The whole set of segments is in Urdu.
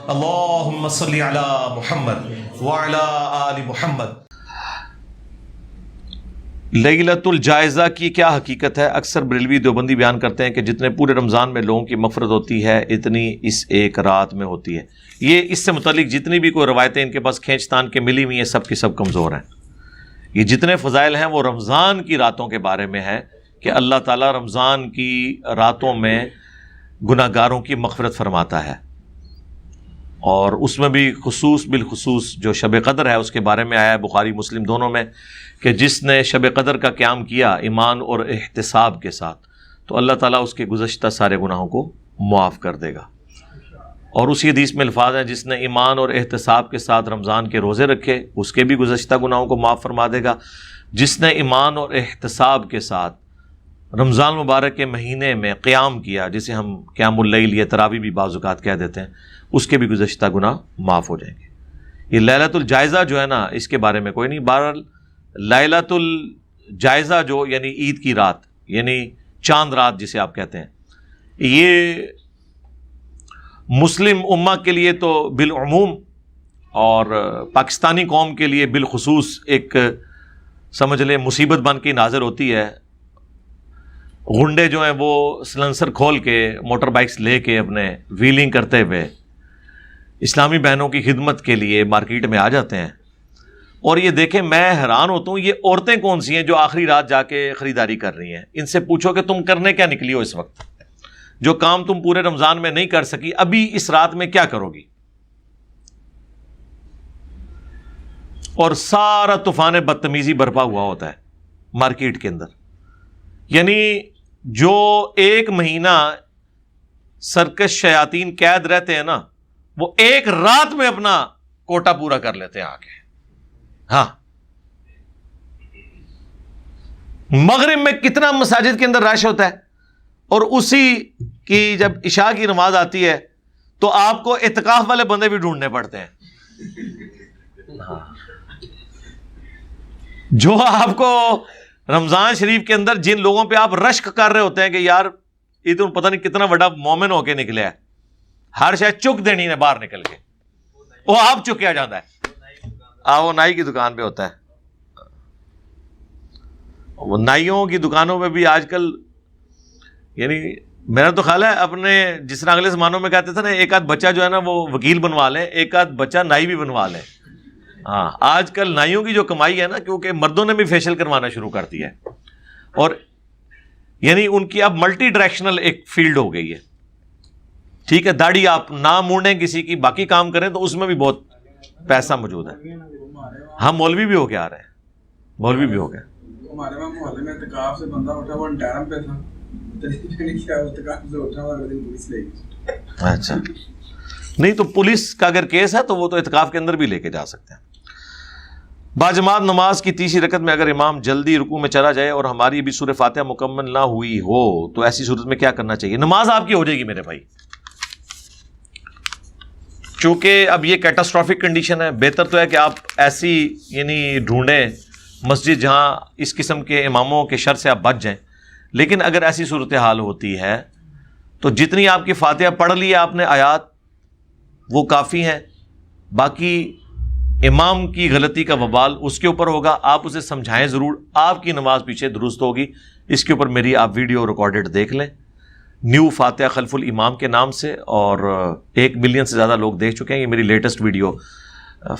اللہم صلی علی محمد وعلی آل محمد۔ لیلۃ الجائزہ کی کیا حقیقت ہے؟ اکثر بریلوی دیوبندی بیان کرتے ہیں کہ جتنے پورے رمضان میں لوگوں کی مغفرت ہوتی ہے اتنی اس ایک رات میں ہوتی ہے۔ یہ اس سے متعلق جتنی بھی کوئی روایتیں ان کے پاس کھینچ تان کے ملی ہوئی ہیں سب کی سب کمزور ہیں۔ یہ جتنے فضائل ہیں وہ رمضان کی راتوں کے بارے میں ہے کہ اللہ تعالیٰ رمضان کی راتوں میں گناہ گاروں کی مغفرت فرماتا ہے، اور اس میں بھی بالخصوص جو شب قدر ہے اس کے بارے میں آیا ہے بخاری مسلم دونوں میں کہ جس نے شب قدر کا قیام کیا ایمان اور احتساب کے ساتھ تو اللہ تعالیٰ اس کے گزشتہ سارے گناہوں کو معاف کر دے گا۔ اور اسی حدیث میں الفاظ ہیں جس نے ایمان اور احتساب کے ساتھ رمضان کے روزے رکھے اس کے بھی گزشتہ گناہوں کو معاف فرما دے گا۔ جس نے ایمان اور احتساب کے ساتھ رمضان مبارک کے مہینے میں قیام کیا، جسے ہم قیام اللیل یا تراویح بھی بعض اوقات کہہ دیتے ہیں، اس کے بھی گزشتہ گناہ معاف ہو جائیں گے۔ یہ لیلۃ الجائزہ جو ہے نا اس کے بارے میں کوئی نہیں۔ بہرحال لیلۃ الجائزہ جو یعنی عید کی رات یعنی چاند رات جسے آپ کہتے ہیں، یہ مسلم امہ کے لیے تو بالعموم اور پاکستانی قوم کے لیے بالخصوص ایک سمجھ لیں مصیبت بن کے نازل ہوتی ہے۔ غنڈے جو ہیں وہ سلنسر کھول کے موٹر بائکس لے کے اپنے ویلنگ کرتے ہوئے اسلامی بہنوں کی خدمت کے لیے مارکیٹ میں آ جاتے ہیں، اور یہ دیکھیں میں حیران ہوتا ہوں یہ عورتیں کون سی ہیں جو آخری رات جا کے خریداری کر رہی ہیں۔ ان سے پوچھو کہ تم کرنے کیا نکلی ہو اس وقت، جو کام تم پورے رمضان میں نہیں کر سکی ابھی اس رات میں کیا کرو گی؟ اور سارا طوفان بدتمیزی برپا ہوا ہوتا ہے مارکیٹ کے اندر۔ یعنی جو ایک مہینہ سرکش شیاطین قید رہتے ہیں نا وہ ایک رات میں اپنا کوٹا پورا کر لیتے ہیں آگے۔ ہاں، مغرب میں کتنا مساجد کے اندر رش ہوتا ہے، اور اسی کی جب عشاء کی نماز آتی ہے تو آپ کو اعتکاف والے بندے بھی ڈھونڈنے پڑتے ہیں۔ جو آپ کو رمضان شریف کے اندر جن لوگوں پہ آپ رشک کر رہے ہوتے ہیں کہ یار یہ تو پتہ نہیں کتنا بڑا مومن ہو کے نکلے ہے، ہر شاید چک دینی ہے باہر نکل کے، وہ آپ چکیا جاتا ہے۔ وہ نائی کی دکان پہ ہوتا ہے۔ وہ نائیوں کی دکانوں میں بھی آج کل یعنی میرا تو خیال ہے اپنے جس طرح اگلے زمانوں میں کہتے تھے نا ایک آدھ بچہ جو ہے نا وہ وکیل بنوا لیں، ایک آدھ بچہ نائی بھی بنوا لیں۔ ہاں، آج کل نائیوں کی جو کمائی ہے نا کیونکہ مردوں نے بھی فیشل کروانا شروع کر دیا ہے، اور یعنی ان کی اب ملٹی ڈائریکشنل ایک فیلڈ ہو گئی ہے۔ ٹھیک ہے، داڑھی آپ نہ مونڈیں کسی کی، باقی کام کریں تو اس میں بھی بہت پیسہ موجود ہے۔ ہم مولوی بھی ہو کے آ رہے ہیں، مولوی بھی ہو گئے۔ ہمارے وہاں محلے میں اعتکاف سے بندہ اٹھا ہوا انٹیرم پہ تھا، اچھا نہیں تو پولیس کا اگر کیس ہے تو وہ تو اعتکاف کے اندر بھی لے کے جا سکتے ہیں۔ باجماعت نماز کی تیسری رکعت میں اگر امام جلدی رکوع میں چلا جائے اور ہماری ابھی سورہ فاتحہ مکمل نہ ہوئی ہو تو ایسی صورت میں کیا کرنا چاہیے؟ نماز آپ کی ہو جائے گی میرے بھائی، چونکہ اب یہ کیٹاسٹرافک کنڈیشن ہے۔ بہتر تو ہے کہ آپ ایسی یعنی ڈھونڈیں مسجد جہاں اس قسم کے اماموں کے شر سے آپ بچ جائیں، لیکن اگر ایسی صورتحال ہوتی ہے تو جتنی آپ کی فاتحہ پڑھ لی ہے آپ نے آیات وہ کافی ہیں، باقی امام کی غلطی کا وبال اس کے اوپر ہوگا، آپ اسے سمجھائیں ضرور، آپ کی نماز پیچھے درست ہوگی۔ اس کے اوپر میری آپ ویڈیو ریکارڈڈ دیکھ لیں نیو فاتحہ خلف الامام کے نام سے، اور 1 ملین سے زیادہ لوگ دیکھ چکے ہیں۔ یہ میری لیٹسٹ ویڈیو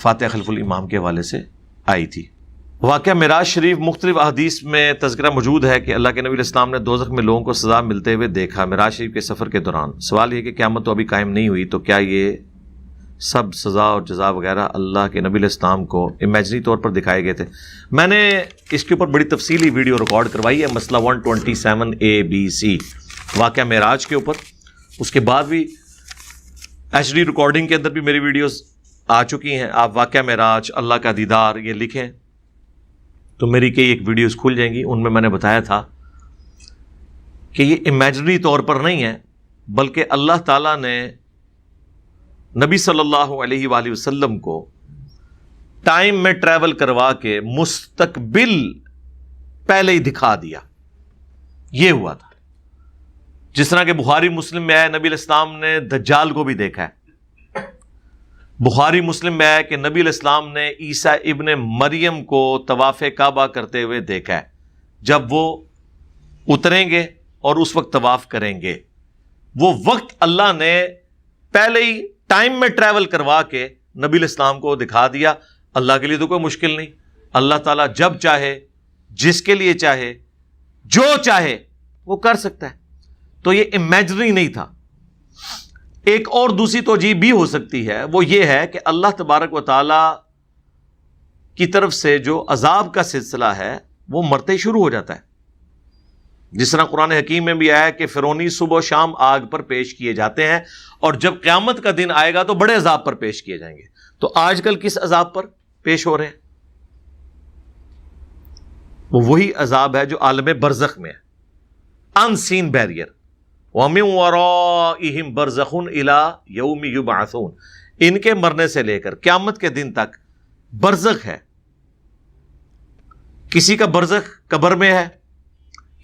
فاتحہ خلف الامام کے حوالے سے آئی تھی۔ واقعہ معراج شریف مختلف احادیث میں تذکرہ موجود ہے کہ اللہ کے نبی علیہ السلام نے دوزخ میں لوگوں کو سزا ملتے ہوئے دیکھا معراج شریف کے سفر کے دوران۔ سوال یہ کہ قیامت تو ابھی قائم نہیں ہوئی تو کیا یہ سب سزا اور جزا وغیرہ اللہ کے نبی علیہ السلام کو امیجنری طور پر دکھائے گئے تھے؟ میں نے اس کے اوپر بڑی تفصیلی ویڈیو ریکارڈ کروائی ہے، مسئلہ 127ABC واقعہ معراج کے اوپر۔ اس کے بعد بھی HD ریکارڈنگ کے اندر بھی میری ویڈیوز آ چکی ہیں۔ آپ واقعہ معراج اللہ کا دیدار یہ لکھیں تو میری کئی ایک ویڈیوز کھل جائیں گی۔ ان میں نے بتایا تھا کہ یہ امیجنری طور پر نہیں ہے، بلکہ اللہ تعالیٰ نے نبی صلی اللہ علیہ وآلہ وسلم کو ٹائم میں ٹریول کروا کے مستقبل پہلے ہی دکھا دیا۔ یہ ہوا تھا، جس طرح کہ بخاری مسلم میں ہے نبی علیہ السلام نے دجال کو بھی دیکھا ہے۔ بخاری مسلم میں ہے کہ نبی علیہ السلام نے عیسیٰ ابن مریم کو طواف کعبہ کرتے ہوئے دیکھا ہے، جب وہ اتریں گے اور اس وقت طواف کریں گے۔ وہ وقت اللہ نے پہلے ہی ٹائم میں ٹریول کروا کے نبی علیہ السلام کو دکھا دیا۔ اللہ کے لیے تو کوئی مشکل نہیں، اللہ تعالیٰ جب چاہے، جس کے لیے چاہے، جو چاہے وہ کر سکتا ہے۔ تو یہ امیجنری نہیں تھا۔ ایک اور دوسری توجیہ بھی ہو سکتی ہے، وہ یہ ہے کہ اللہ تبارک و تعالی کی طرف سے جو عذاب کا سلسلہ ہے وہ مرتے شروع ہو جاتا ہے، جس طرح قرآن حکیم میں بھی آیا ہے کہ فرعونی صبح و شام آگ پر پیش کیے جاتے ہیں، اور جب قیامت کا دن آئے گا تو بڑے عذاب پر پیش کیے جائیں گے۔ تو آج کل کس عذاب پر پیش ہو رہے ہیں؟ وہ وہی عذاب ہے جو عالم برزخ میں ہے، ان سین بیریئر۔ وَمِن وَرَائِهِمْ بَرْزَخٌ إِلَىٰ يَوْمِ يُبْعَثُونَ، ان کے مرنے سے لے کر قیامت کے دن تک برزخ ہے۔ کسی کا برزخ قبر میں ہے،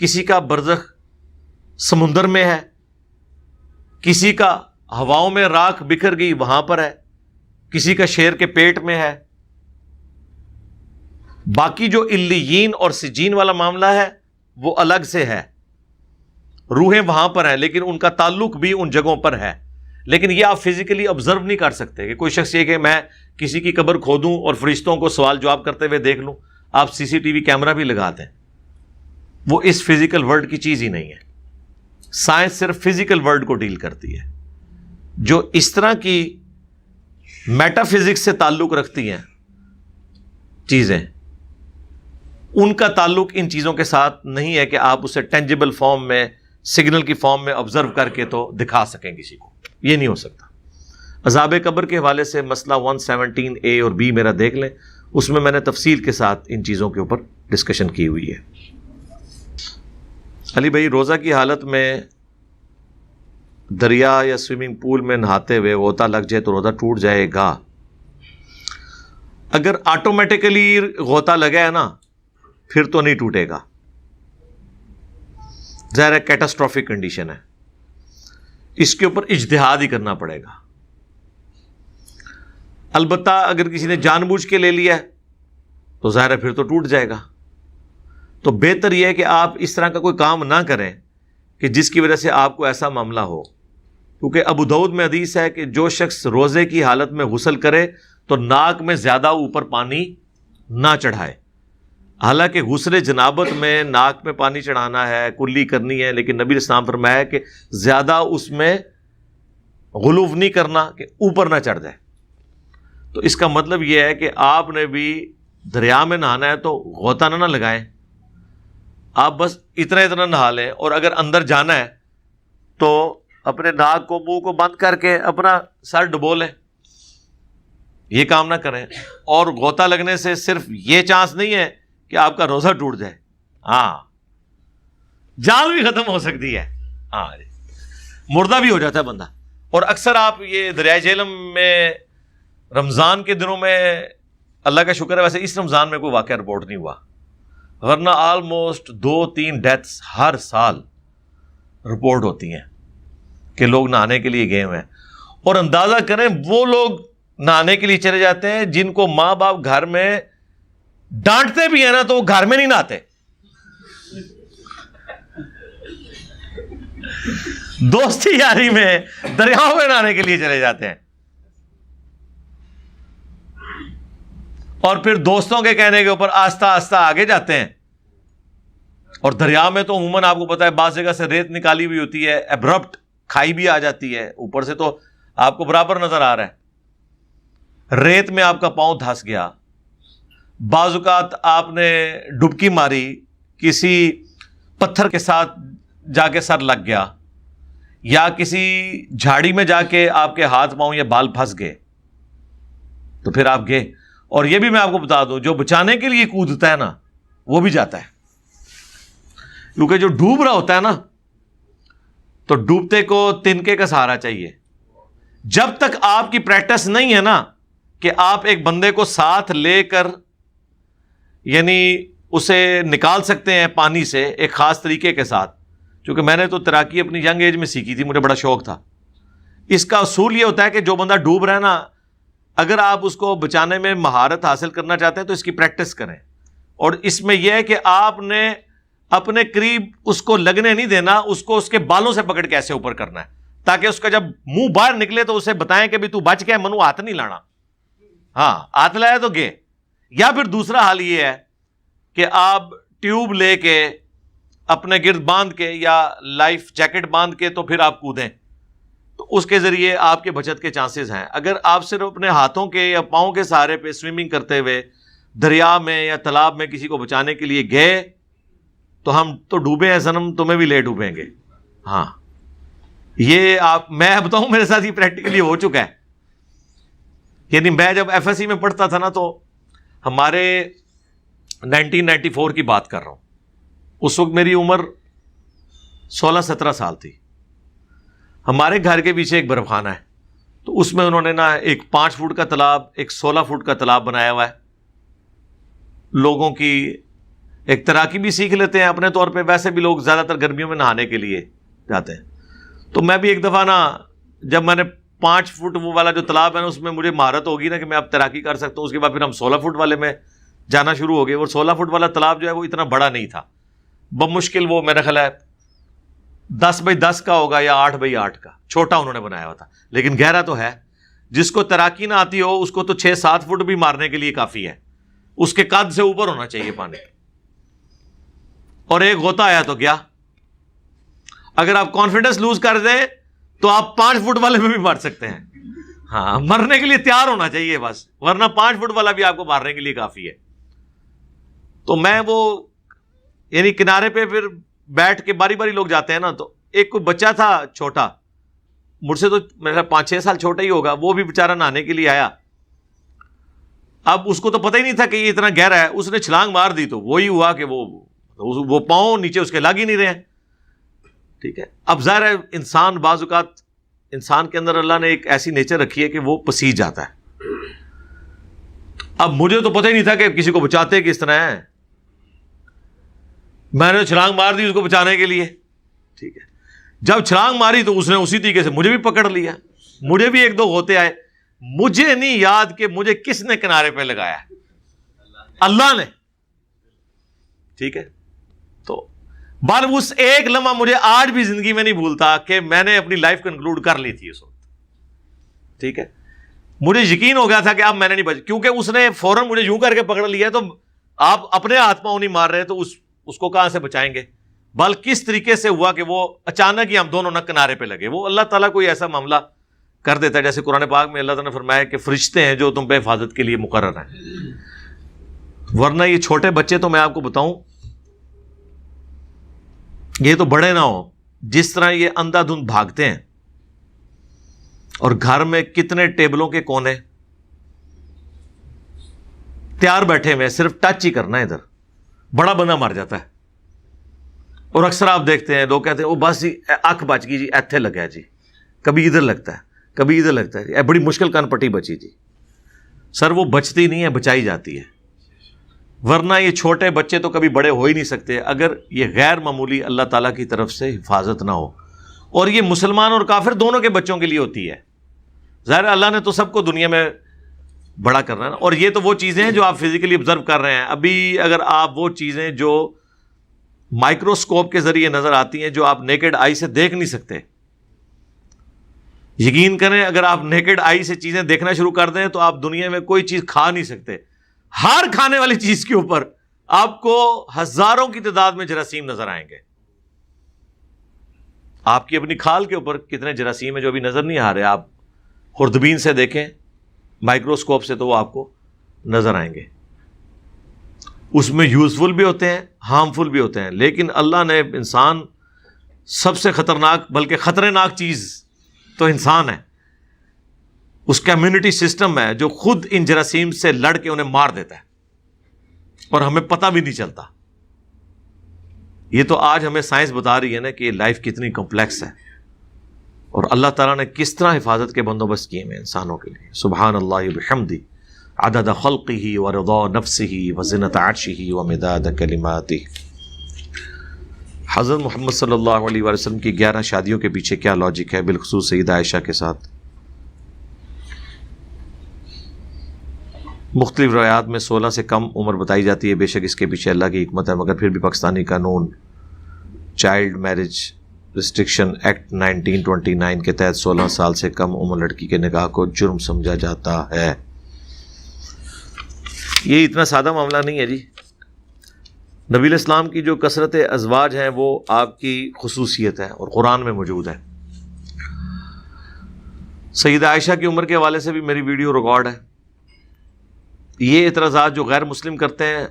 کسی کا برزخ سمندر میں ہے، کسی کا ہواؤں میں راکھ بکھر گئی وہاں پر ہے، کسی کا شیر کے پیٹ میں ہے۔ باقی جو علیین اور سجین والا معاملہ ہے وہ الگ سے ہے، روحیں وہاں پر ہیں لیکن ان کا تعلق بھی ان جگہوں پر ہے۔ لیکن یہ آپ فزیکلی آبزرو نہیں کر سکتے کہ کوئی شخص یہ کہ میں کسی کی قبر کھودوں اور فرشتوں کو سوال جواب کرتے ہوئے دیکھ لوں۔ آپ سی سی ٹی وی کیمرہ بھی لگا دیں، وہ اس فزیکل ورلڈ کی چیز ہی نہیں ہے۔ سائنس صرف فزیکل ورلڈ کو ڈیل کرتی ہے۔ جو اس طرح کی میٹا فزکس سے تعلق رکھتی ہیں چیزیں، ان کا تعلق ان چیزوں کے ساتھ نہیں ہے کہ آپ اسے ٹینجیبل فارم میں، سگنل کی فارم میں آبزرو کر کے تو دکھا سکیں کسی کو، یہ نہیں ہو سکتا۔ عذاب قبر کے حوالے سے مسئلہ 117A اور B میرا دیکھ لیں، اس میں نے تفصیل کے ساتھ ان چیزوں کے اوپر ڈسکشن کی ہوئی ہے۔ علی بھائی، روزہ کی حالت میں دریا یا سوئمنگ پول میں نہاتے ہوئے غوطہ لگ جائے تو روزہ ٹوٹ جائے گا؟ اگر آٹومیٹیکلی غوطہ لگا ہے نا پھر تو نہیں ٹوٹے گا، ظاہر ہے کیٹاسٹرافک کنڈیشن ہے، اس کے اوپر اجتہاد ہی کرنا پڑے گا۔ البتہ اگر کسی نے جان بوجھ کے لے لیا ہے تو ظاہر ہے پھر تو ٹوٹ جائے گا۔ تو بہتر یہ ہے کہ آپ اس طرح کا کوئی کام نہ کریں کہ جس کی وجہ سے آپ کو ایسا معاملہ ہو، کیونکہ ابو داؤد میں حدیث ہے کہ جو شخص روزے کی حالت میں غسل کرے تو ناک میں زیادہ اوپر پانی نہ چڑھائے۔ حالانکہ غسل جنابت میں ناک میں پانی چڑھانا ہے، کلی کرنی ہے، لیکن نبی علیہ السلام فرمایا کہ زیادہ اس میں غلو نہیں کرنا کہ اوپر نہ چڑھ جائے۔ تو اس کا مطلب یہ ہے کہ آپ نے بھی دریا میں نہانا ہے تو غوطہ نہ لگائیں، آپ بس اتنا اتنا نہا لیں، اور اگر اندر جانا ہے تو اپنے ناک کو، منہ کو بند کر کے اپنا سر ڈبو لیں، یہ کام نہ کریں۔ اور غوطہ لگنے سے صرف یہ چانس نہیں ہے کہ آپ کا روزہ ٹوٹ جائے، ہاں جان بھی ختم ہو سکتی ہے، ہاں مردہ بھی ہو جاتا ہے بندہ۔ اور اکثر آپ یہ دریائے جہلم میں رمضان کے دنوں میں، اللہ کا شکر ہے ویسے اس رمضان میں کوئی واقعہ رپورٹ نہیں ہوا، ورنہ آلموسٹ 2-3 ڈیتھس ہر سال رپورٹ ہوتی ہیں کہ لوگ نہانے کے لیے گئے ہوئے ہیں۔ اور اندازہ کریں وہ لوگ نہانے کے لیے چلے جاتے ہیں جن کو ماں باپ گھر میں ڈانٹتے بھی ہیں نا تو وہ گھر میں نہیں نہاتے، دوستی یاری میں دریاؤں میں نہانے کے لیے چلے جاتے ہیں، اور پھر دوستوں کے کہنے کے اوپر آہستہ آہستہ آگے جاتے ہیں۔ اور دریا میں تو عموماً آپ کو پتا ہے بعض جگہ سے ریت نکالی ہوئی ہوتی ہے، ایبرپٹ کھائی بھی آ جاتی ہے، اوپر سے تو آپ کو برابر نظر آ رہا ہے، ریت میں آپ کا پاؤں دھنس گیا، بعض اوقات آپ نے ڈبکی ماری، کسی پتھر کے ساتھ جا کے سر لگ گیا، یا کسی جھاڑی میں جا کے آپ کے ہاتھ پاؤں یا بال پھنس گئے، تو پھر آپ گئے۔ اور یہ بھی میں آپ کو بتا دوں، جو بچانے کے لیے کودتا ہے نا وہ بھی جاتا ہے، کیونکہ جو ڈوب رہا ہوتا ہے نا تو ڈوبتے کو تنکے کا سہارا چاہیے۔ جب تک آپ کی پریکٹس نہیں ہے نا کہ آپ ایک بندے کو ساتھ لے کر یعنی اسے نکال سکتے ہیں پانی سے ایک خاص طریقے کے ساتھ، کیونکہ میں نے تو تیراکی اپنی ینگ ایج میں سیکھی تھی، مجھے بڑا شوق تھا۔ اس کا اصول یہ ہوتا ہے کہ جو بندہ ڈوب رہا ہے نا، اگر آپ اس کو بچانے میں مہارت حاصل کرنا چاہتے ہیں تو اس کی پریکٹس کریں. اور اس میں یہ ہے کہ آپ نے اپنے قریب اس کو لگنے نہیں دینا, اس کو اس کے بالوں سے پکڑ کے ایسے اوپر کرنا ہے تاکہ اس کا جب منہ باہر نکلے تو اسے بتائیں کہ بھی تو بچ گیا, منو ہاتھ نہیں لانا, ہاں ہاتھ لایا تو گئے. یا پھر دوسرا حال یہ ہے کہ آپ ٹیوب لے کے اپنے گرد باندھ کے یا لائف جیکٹ باندھ کے تو پھر آپ کودیں, تو اس کے ذریعے آپ کے بچت کے چانسز ہیں. اگر آپ صرف اپنے ہاتھوں کے یا پاؤں کے سہارے پہ سوئمنگ کرتے ہوئے دریا میں یا تالاب میں کسی کو بچانے کے لیے گئے تو ہم تو ڈوبے ہیں صنم, تمہیں بھی لے ڈوبیں گے. ہاں یہ آپ, میں بتاؤں میرے ساتھ یہ پریکٹیکلی ہو چکا ہے. یعنی میں جب ایف ایس سی میں پڑھتا تھا نا, تو ہمارے 1994 کی بات کر رہا ہوں, اس وقت میری عمر 16-17 سال تھی. ہمارے گھر کے پیچھے ایک برف خانہ ہے, تو اس میں انہوں نے نا ایک 5 فٹ کا تالاب, ایک 16 فٹ کا تالاب بنایا ہوا ہے. لوگوں کی ایک تیراکی بھی سیکھ لیتے ہیں اپنے طور پہ, ویسے بھی لوگ زیادہ تر گرمیوں میں نہانے کے لیے جاتے ہیں. تو میں بھی ایک دفعہ نا, جب میں نے 5 فٹ وہ والا جو تالاب ہے نا اس میں مجھے مہارت ہوگی نا کہ میں اب تیراکی کر سکتا ہوں, اس کے بعد پھر ہم 16 فٹ والے میں جانا شروع ہو گئے. اور 16 فٹ والا تالاب جو ہے وہ اتنا بڑا نہیں تھا, بمشکل وہ میرا خیال ہے 10x10 کا ہوگا یا 8x8 کا, چھوٹا انہوں نے بنایا ہوا تھا, لیکن گہرا تو ہے. جس کو تیراکی نہ آتی ہو اس کو تو 6-7 فٹ بھی مارنے کے لیے کافی ہے, اس کے قد سے اوپر ہونا چاہیے پانی. اور ایک غوطہ آیا تو گیا. اگر آپ کانفیڈنس لوز کر دیں تو آپ 5 فٹ والے میں بھی مار سکتے ہیں. ہاں, مرنے کے لیے تیار ہونا چاہیے بس, ورنہ 5 فٹ والا بھی آپ کو مارنے کے لیے کافی ہے. تو میں وہ یعنی کنارے پہ پھر بیٹھ کے باری باری لوگ جاتے ہیں نا, تو ایک کوئی بچہ تھا چھوٹا, مجھ سے تو میرا 5-6 سال چھوٹا ہی ہوگا, وہ بھی بیچارہ نہانے کے لیے آیا. اب اس کو تو پتہ ہی نہیں تھا کہ یہ اتنا گہرا ہے, اس نے چھلانگ مار دی تو وہی ہوا کہ وہ پاؤں نیچے اس کے لگ ہی نہیں رہے. ٹھیک ہے, اب ظاہر ہے انسان بعض اوقات, انسان کے اندر اللہ نے ایک ایسی نیچر رکھی ہے کہ وہ پسیج جاتا ہے. اب مجھے تو پتہ ہی نہیں تھا کہ کسی کو بچاتے کس طرح ہیں, میں نے چھلانگ مار دی اس کو بچانے کے لیے. ٹھیک ہے, جب چھلانگ ماری تو اس نے اسی طریقے سے مجھے بھی پکڑ لیا. مجھے بھی 1-2 غوطے آئے, مجھے نہیں یاد کہ مجھے کس نے کنارے پہ لگایا, اللہ نے. ٹھیک ہے, تو بال اس ایک لمحہ مجھے آج بھی زندگی میں نہیں بھولتا کہ میں نے اپنی لائف کنکلوڈ کر لی تھی اس وقت. ٹھیک ہے, مجھے یقین ہو گیا تھا کہ اب میں نے نہیں بچ, کیونکہ اس نے فوراً مجھے یوں کر کے پکڑ لیا, تو آپ اپنے ہاتھ پاؤں نہیں مار رہے تو اس کو کہاں سے بچائیں گے. بل کس طریقے سے ہوا کہ وہ اچانک ہی ہم دونوں نہ کنارے پہ لگے. وہ اللہ تعالیٰ کوئی ایسا معاملہ کر دیتا ہے, جیسے قرآن پاک میں اللہ تعالیٰ نے فرمایا کہ فرشتے ہیں جو تم پہ حفاظت کے لیے مقرر ہیں. ورنہ یہ چھوٹے بچے تو میں آپ کو بتاؤں, یہ تو بڑے نہ ہو, جس طرح یہ اندھا دھند بھاگتے ہیں, اور گھر میں کتنے ٹیبلوں کے کونے تیار بیٹھے ہوئے, صرف ٹچ ہی کرنا ہے ادھر, بڑا بندہ مر جاتا ہے. اور اکثر آپ دیکھتے ہیں لوگ کہتے ہیں وہ بس جی اکھ بچ گئی جی, ایتھے لگا ہے جی, کبھی ادھر لگتا ہے کبھی ادھر لگتا ہے, بڑی مشکل کان پٹی بچی جی. سر وہ بچتی نہیں ہے, بچائی جاتی ہے. ورنہ یہ چھوٹے بچے تو کبھی بڑے ہو ہی نہیں سکتے اگر یہ غیر معمولی اللہ تعالیٰ کی طرف سے حفاظت نہ ہو. اور یہ مسلمان اور کافر دونوں کے بچوں کے لیے ہوتی ہے. ظاہر اللہ نے تو سب کو دنیا میں بڑا کرنا ہے, اور یہ تو وہ چیزیں ہیں جو آپ فزیکلی آبزرو کر رہے ہیں. ابھی اگر آپ وہ چیزیں جو مائکروسکوپ کے ذریعے نظر آتی ہیں, جو آپ نیکڈ آئی سے دیکھ نہیں سکتے, یقین کریں اگر آپ نیکڈ آئی سے چیزیں دیکھنا شروع کر دیں تو آپ دنیا میں کوئی چیز کھا نہیں سکتے. ہر کھانے والی چیز کے اوپر آپ کو ہزاروں کی تعداد میں جراثیم نظر آئیں گے. آپ کی اپنی کھال کے اوپر کتنے جراثیم ہیں جو ابھی نظر نہیں آ رہے, آپ خوردبین سے دیکھیں, مائکروسکوپ سے, تو وہ آپ کو نظر آئیں گے. اس میں یوزفل بھی ہوتے ہیں, ہارمفل بھی ہوتے ہیں, لیکن اللہ نے انسان سب سے خطرناک بلکہ خطرناک چیز تو انسان ہے. اس کا امیونٹی سسٹم ہے جو خود ان جراثیم سے لڑ کے انہیں مار دیتا ہے, اور ہمیں پتہ بھی نہیں چلتا. یہ تو آج ہمیں سائنس بتا رہی ہے نا کہ یہ لائف کتنی کمپلیکس ہے, اور اللہ تعالیٰ نے کس طرح حفاظت کے بندوبست کیے ہیں انسانوں کے لیے. سبحان اللہ بحمدہ عدد خلقہ ورضا نفسہ وزنۃ عرشہ ومداد کلماتہ. حضرت محمد صلی اللہ علیہ وسلم کی 11 شادیوں کے پیچھے کیا لاجک ہے, بالخصوص سیدہ عائشہ کے ساتھ؟ مختلف روایات میں 16 سے کم عمر بتائی جاتی ہے. بے شک اس کے پیچھے اللہ کی حکمت ہے، مگر پھر بھی پاکستانی قانون چائلڈ میرج ریسٹرکشن ایکٹ 1929 کے تحت 16 سال سے کم عمر لڑکی کے نکاح کو جرم سمجھا جاتا ہے. یہ اتنا سادہ معاملہ نہیں ہے جی. نبی علیہ السلام کی جو کثرت ازواج ہیں وہ آپ کی خصوصیت ہے اور قرآن میں موجود ہے. سیدہ عائشہ کی عمر کے حوالے سے بھی میری ویڈیو ریکارڈ ہے. یہ اعتراضات جو غیر مسلم کرتے ہیں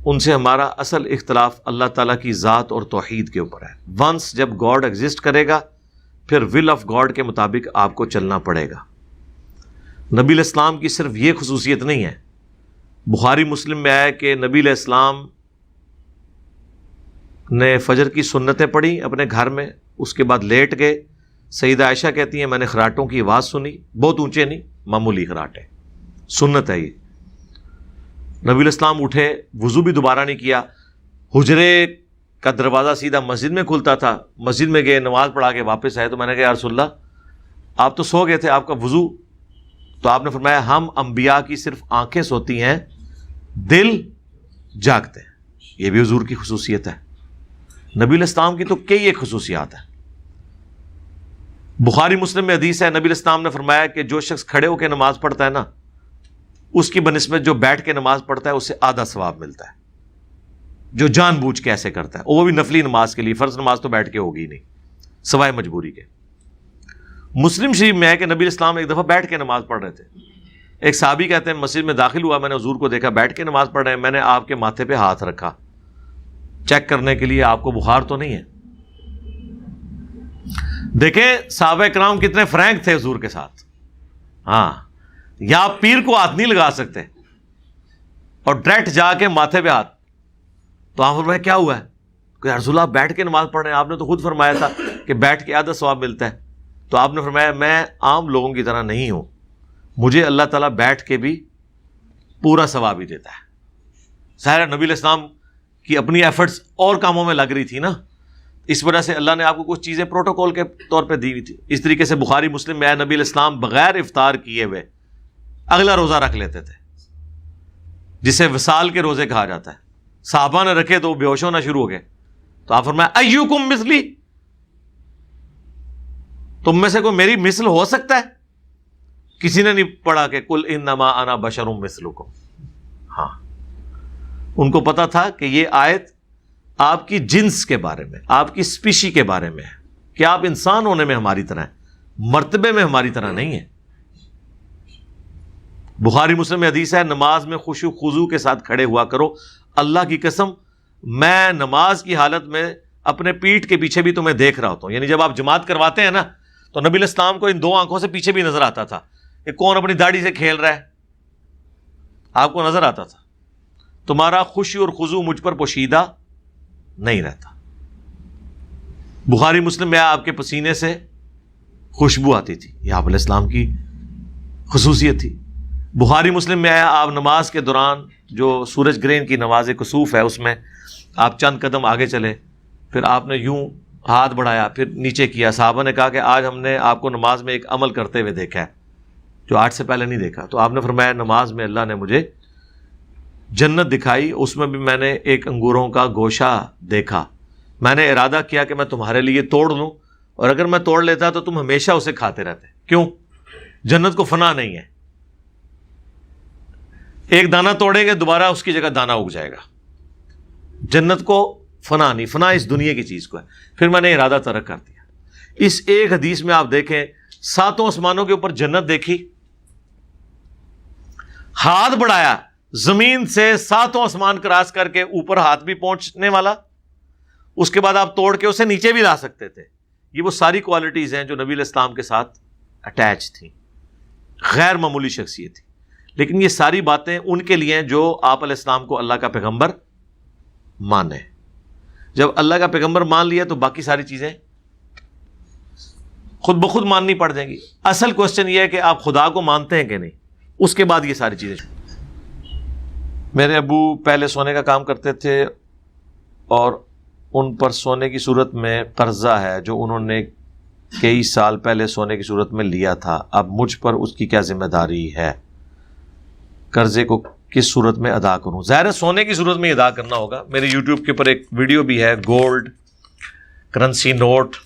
ان سے ہمارا اصل اختلاف اللہ تعالیٰ کی ذات اور توحید کے اوپر ہے. ونس جب گاڈ ایگزسٹ کرے گا پھر ول آف گاڈ کے مطابق آپ کو چلنا پڑے گا. نبی علیہ السلام کی صرف یہ خصوصیت نہیں ہے. بخاری مسلم میں آیا کہ نبی علیہ السلام نے فجر کی سنتیں پڑھی اپنے گھر میں، اس کے بعد لیٹ گئے. سیدہ عائشہ کہتی ہیں میں نے خراٹوں کی آواز سنی، بہت اونچے نہیں، معمولی خراٹے، سنت ہے یہ. نبی علیہ السلام اٹھے، وضو بھی دوبارہ نہیں کیا. حجرے کا دروازہ سیدھا مسجد میں کھلتا تھا. مسجد میں گئے، نماز پڑھا کے واپس آئے تو میں نے کہا یا رسول اللہ آپ تو سو گئے تھے، آپ کا وضو؟ تو آپ نے فرمایا ہم انبیاء کی صرف آنکھیں سوتی ہیں، دل جاگتے ہیں. یہ بھی حضور کی خصوصیت ہے. نبی علیہ السلام کی تو کئی ایک خصوصیات ہیں. بخاری مسلم میں حدیث ہے، نبی علیہ السلام نے فرمایا کہ جو شخص کھڑے ہو کے نماز پڑھتا ہے نا، اس کی بنسبت جو بیٹھ کے نماز پڑھتا ہے اسے آدھا ثواب ملتا ہے. جو جان بوجھ کے ایسے کرتا ہے، وہ بھی نفلی نماز کے لیے، فرض نماز تو بیٹھ کے ہوگی نہیں سوائے مجبوری کے. مسلم شریف میں ہے کہ نبی علیہ السلام ایک دفعہ بیٹھ کے نماز پڑھ رہے تھے. ایک صحابی کہتے ہیں مسجد میں داخل ہوا، میں نے حضور کو دیکھا بیٹھ کے نماز پڑھ رہے ہیں. میں نے آپ کے ماتھے پہ ہاتھ رکھا چیک کرنے کے لیے آپ کو بخار تو نہیں ہے. دیکھیں صحابہ کرام کتنے فرینک تھے حضور کے ساتھ. ہاں، یا پیر کو ہاتھ نہیں لگا سکتے اور ڈائریکٹ جا کے ماتھے پہ ہاتھ. تو آپ فرمایا کیا ہوا ہے کہ یا رسول اللہ آپ بیٹھ کے نماز پڑھ رہے ہیں، آپ نے تو خود فرمایا تھا کہ بیٹھ کے آدھا ثواب ملتا ہے. تو آپ نے فرمایا میں عام لوگوں کی طرح نہیں ہوں، مجھے اللہ تعالیٰ بیٹھ کے بھی پورا ثواب ہی دیتا ہے. ظاہر نبی علیہ السلام کی اپنی ایفرٹس اور کاموں میں لگ رہی تھی نا، اس وجہ سے اللہ نے آپ کو کچھ چیزیں پروٹوکول کے طور پہ دی ہوئی تھی. اس طریقے سے بخاری مسلم میں نبی علیہ السلام بغیر افطار کیے ہوئے اگلا روزہ رکھ لیتے تھے، جسے وصال کے روزے کہا جاتا ہے. صحابہ نے رکھے تو بے ہوش ہونا شروع ہو گئے. تو آپ فرمایا ایوکم مثلی، تم میں سے کوئی میری مثل ہو سکتا ہے؟ کسی نے نہیں پڑھا کہ قل انما انا بشر مثلکم. ہاں، ان کو پتا تھا کہ یہ آیت آپ کی جنس کے بارے میں، آپ کی اسپیشی کے بارے میں ہے کہ آپ انسان ہونے میں ہماری طرح ہیں، مرتبے میں ہماری طرح نہیں ہیں. بخاری مسلم میں حدیث ہے نماز میں خشوع خضوع کے ساتھ کھڑے ہوا کرو. اللہ کی قسم میں نماز کی حالت میں اپنے پیٹھ کے پیچھے بھی تمہیں دیکھ رہا ہوتا ہوں. یعنی جب آپ جماعت کرواتے ہیں نا تو نبی علیہ السلام کو ان دو آنکھوں سے پیچھے بھی نظر آتا تھا کہ کون اپنی داڑھی سے کھیل رہا ہے. آپ کو نظر آتا تھا. تمہارا خشوع اور خضوع مجھ پر پوشیدہ نہیں رہتا. بخاری مسلم میں آپ کے پسینے سے خوشبو آتی تھی، یہ آپ علیہ السلام کی خصوصیت تھی. بخاری مسلم میں آیا آپ نماز کے دوران جو سورج گرہن کی نماز کسوف ہے اس میں آپ چند قدم آگے چلے، پھر آپ نے یوں ہاتھ بڑھایا پھر نیچے کیا. صحابہ نے کہا کہ آج ہم نے آپ کو نماز میں ایک عمل کرتے ہوئے دیکھا ہے جو آج سے پہلے نہیں دیکھا. تو آپ نے فرمایا نماز میں اللہ نے مجھے جنت دکھائی، اس میں بھی میں نے ایک انگوروں کا گوشہ دیکھا. میں نے ارادہ کیا کہ میں تمہارے لیے توڑ لوں، اور اگر میں توڑ لیتا تو تم ہمیشہ اسے کھاتے رہتے. کیوں؟ جنت کو فنا نہیں ہے. ایک دانہ توڑیں گے دوبارہ اس کی جگہ دانہ اگ جائے گا. جنت کو فنا نہیں، فنا اس دنیا کی چیز کو ہے. پھر میں نے ارادہ ترک کر دیا. اس ایک حدیث میں آپ دیکھیں 7 آسمانوں کے اوپر جنت دیکھی، ہاتھ بڑھایا، زمین سے 7 آسمان کراس کر کے اوپر ہاتھ بھی پہنچنے والا، اس کے بعد آپ توڑ کے اسے نیچے بھی لا سکتے تھے. یہ وہ ساری کوالٹیز ہیں جو نبی علیہ السلام کے ساتھ اٹیچ تھیں. غیر معمولی شخصیت تھی. لیکن یہ ساری باتیں ان کے لیے ہیں جو آپ علیہ السلام کو اللہ کا پیغمبر مانے. جب اللہ کا پیغمبر مان لیا تو باقی ساری چیزیں خود بخود ماننی پڑ جائیں گی. اصل کوشچن یہ ہے کہ آپ خدا کو مانتے ہیں کہ نہیں، اس کے بعد یہ ساری چیزیں. میرے ابو پہلے سونے کا کام کرتے تھے اور ان پر سونے کی صورت میں قرضہ ہے جو انہوں نے کئی سال پہلے سونے کی صورت میں لیا تھا. اب مجھ پر اس کی کیا ذمہ داری ہے؟ قرضے کو کس صورت میں ادا کروں؟ ظاہر ہے سونے کی صورت میں ادا کرنا ہوگا. میرے یوٹیوب کے اوپر ایک ویڈیو بھی ہے, گولڈ کرنسی نوٹ.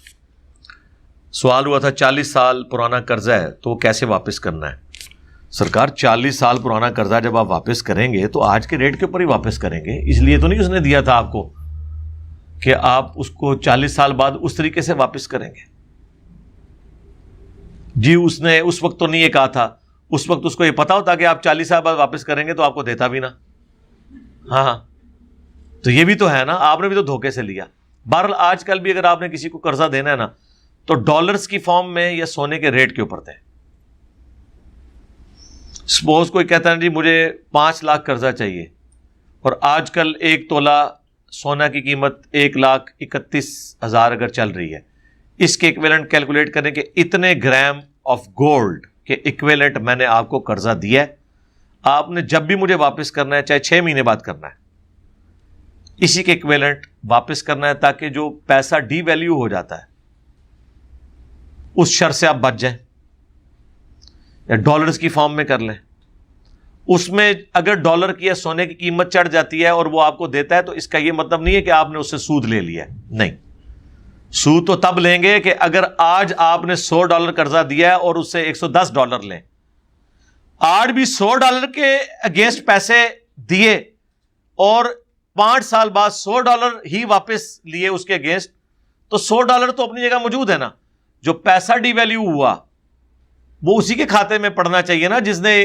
سوال ہوا تھا 40 سال پرانا قرضہ ہے تو وہ کیسے واپس کرنا ہے؟ سرکار 40 سال پرانا قرضہ جب آپ واپس کریں گے تو آج کے ریٹ کے اوپر ہی واپس کریں گے. اس لیے تو نہیں اس نے دیا تھا آپ کو کہ آپ اس کو 40 سال بعد اس طریقے سے واپس کریں گے. جی اس نے اس وقت تو نہیں یہ کہا تھا, اس وقت اس کو یہ پتا ہوتا کہ آپ 40 سال بعد واپس کریں گے تو آپ کو دیتا بھی نہ. ہاں تو یہ بھی تو ہے نا, آپ نے بھی تو دھوکے سے لیا. بہرحال آج کل بھی اگر آپ نے کسی کو قرضہ دینا ہے نا تو ڈالرز کی فارم میں یا سونے کے ریٹ کے اوپر دیں. سپوز کوئی کہتا ہے جی مجھے 5 لاکھ قرضہ چاہیے اور آج کل 1 تولہ سونا کی قیمت 1,31,000 اگر چل رہی ہے, اس کے ایکویلنٹ کیلکولیٹ کریں کہ اتنے گرام آف گولڈ کے ایکویلنٹ میں نے آپ کو قرضہ دیا ہے, آپ نے جب بھی مجھے واپس کرنا ہے چاہے 6 مہینے بعد کرنا ہے, اسی کے ایکویلنٹ واپس کرنا ہے تاکہ جو پیسہ ڈی ویلیو ہو جاتا ہے اس شر سے آپ بچ جائیں. یا ڈالرز کی فارم میں کر لیں, اس میں اگر ڈالر کی یا سونے کی قیمت چڑھ جاتی ہے اور وہ آپ کو دیتا ہے تو اس کا یہ مطلب نہیں ہے کہ آپ نے اس سے سود لے لیا ہے. نہیں, سود تو تب لیں گے کہ اگر آج آپ نے $100 قرضہ دیا ہے اور اس سے $110 لیں, آج بھی $100 کے اگینسٹ پیسے دیے اور 5 سال بعد $100 ہی واپس لیے اس کے اگینسٹ, تو $100 تو اپنی جگہ موجود ہے نا. جو پیسہ ڈی ویلیو ہوا وہ اسی کے کھاتے میں پڑنا چاہیے نا جس نے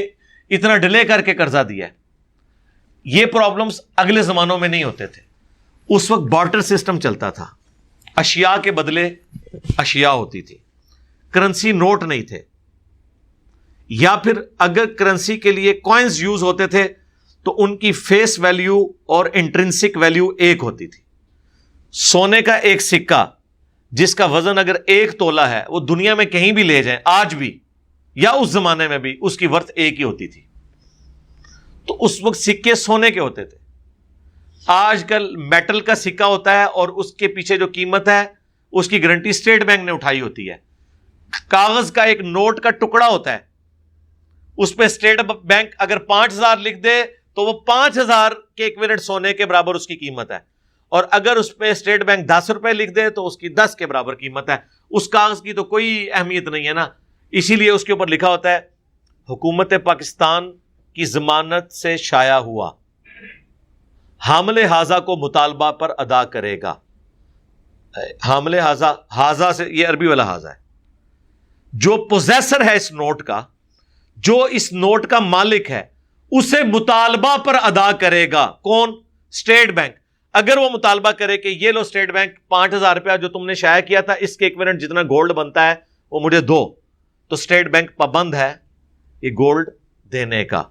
اتنا ڈیلے کر کے قرضہ دیا ہے. یہ پرابلمز اگلے زمانوں میں نہیں ہوتے تھے. اس وقت بارٹر سسٹم چلتا تھا, اشیاء کے بدلے اشیاء ہوتی تھی, کرنسی نوٹ نہیں تھے, یا پھر اگر کرنسی کے لیے کوائنز یوز ہوتے تھے تو ان کی فیس ویلیو اور انٹرنسک ویلیو ایک ہوتی تھی. سونے کا ایک سکہ جس کا وزن اگر 1 تولہ ہے وہ دنیا میں کہیں بھی لے جائیں آج بھی یا اس زمانے میں بھی اس کی ورتھ ایک ہی ہوتی تھی. تو اس وقت سکے سونے کے ہوتے تھے. آج کل میٹل کا سکہ ہوتا ہے اور اس کے پیچھے جو قیمت ہے اس کی گارنٹی اسٹیٹ بینک نے اٹھائی ہوتی ہے. کاغذ کا ایک نوٹ کا ٹکڑا ہوتا ہے, اس پہ اسٹیٹ بینک اگر 5,000 لکھ دے تو وہ 5,000 کے ایکویلنٹ سونے کے برابر اس کی قیمت ہے, اور اگر اس پہ اسٹیٹ بینک 10 روپے لکھ دے تو اس کی 10 کے برابر قیمت ہے. اس کاغذ کی تو کوئی اہمیت نہیں ہے نا. اسی لیے اس کے اوپر لکھا ہوتا ہے حکومت پاکستان کی ضمانت سے شائع ہوا, حامل حاضہ کو مطالبہ پر ادا کرے گا. حامل حاضہ, حاضہ سے یہ عربی والا حاضہ ہے, جو پوزیسر ہے اس نوٹ کا, جو اس نوٹ کا مالک ہے, اسے مطالبہ پر ادا کرے گا. کون؟ State bank. اگر وہ مطالبہ کرے کہ یہ لو اسٹیٹ بینک 5,000 روپیہ جو تم نے شائع کیا تھا اس کے ایکویلنٹ جتنا گولڈ بنتا ہے وہ مجھے دو, تو اسٹیٹ بینک پابند ہے یہ گولڈ دینے کا.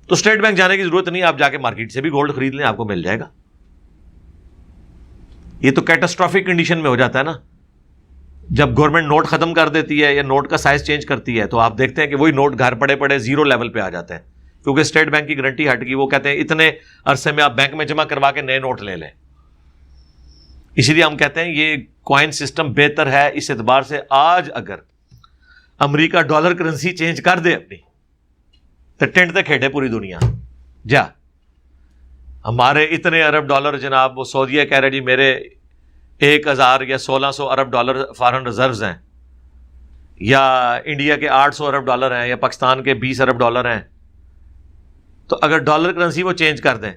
تو اسٹیٹ بینک جانے کی ضرورت نہیں, آپ جا کے مارکیٹ سے بھی گولڈ خرید لیں, آپ کو مل جائے گا. یہ تو کیٹاسٹرافک کنڈیشن میں ہو جاتا ہے نا, جب گورنمنٹ نوٹ ختم کر دیتی ہے یا نوٹ کا سائز چینج کرتی ہے تو آپ دیکھتے ہیں کہ وہی نوٹ گھر پڑے پڑے 0 لیول پہ آ جاتے ہیں, کیونکہ اسٹیٹ بینک کی گارنٹی ہٹ گئی. وہ کہتے ہیں اتنے عرصے میں آپ بینک میں جمع کروا کے نئے نوٹ لے لیں. اسی لیے ہم کہتے ہیں یہ کوائن سسٹم بہتر ہے اس اعتبار سے. آج اگر امریکہ ڈالر کرنسی چینج کر دے اپنی تو ٹینٹ تک کھیڑے پوری دنیا جا. ہمارے اتنے ارب ڈالر جناب, وہ سعودیہ کہہ رہے جی میرے 1,000 یا 1,600 ارب ڈالر فارن ریزروز ہیں, یا انڈیا کے 800 ارب ڈالر ہیں, یا پاکستان کے 20 ارب ڈالر ہیں. تو اگر ڈالر کرنسی وہ چینج کر دیں,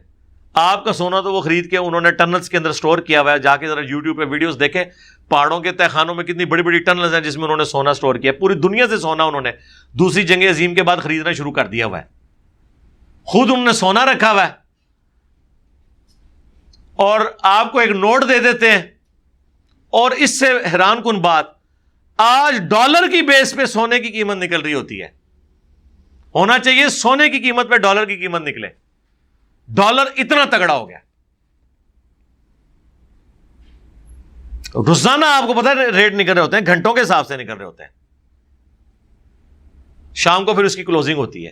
آپ کا سونا تو وہ خرید کے انہوں نے ٹنلز کے اندر سٹور کیا ہوا ہے. جا کے ذرا یوٹیوب پہ ویڈیوز دیکھیں, پہاڑوں کے تہ خانوں میں کتنی بڑی بڑی ٹنلز ہیں جس میں انہوں نے سونا سٹور کیا. پوری دنیا سے سونا انہوں نے دوسری جنگ عظیم کے بعد خریدنا شروع کر دیا ہوا ہے. خود انہوں نے سونا رکھا ہوا ہے اور آپ کو ایک نوٹ دے دیتے ہیں. اور اس سے حیران کن بات, آج ڈالر کی بیس پہ سونے کی قیمت نکل رہی ہوتی ہے. ہونا چاہیے سونے کی قیمت پہ ڈالر کی قیمت نکلے. ڈالر اتنا تگڑا ہو گیا. روزانہ آپ کو پتا ہے ریٹ نکل رہے ہوتے ہیں, گھنٹوں کے حساب سے نکل رہے ہوتے ہیں. شام کو پھر اس کی کلوزنگ ہوتی ہے.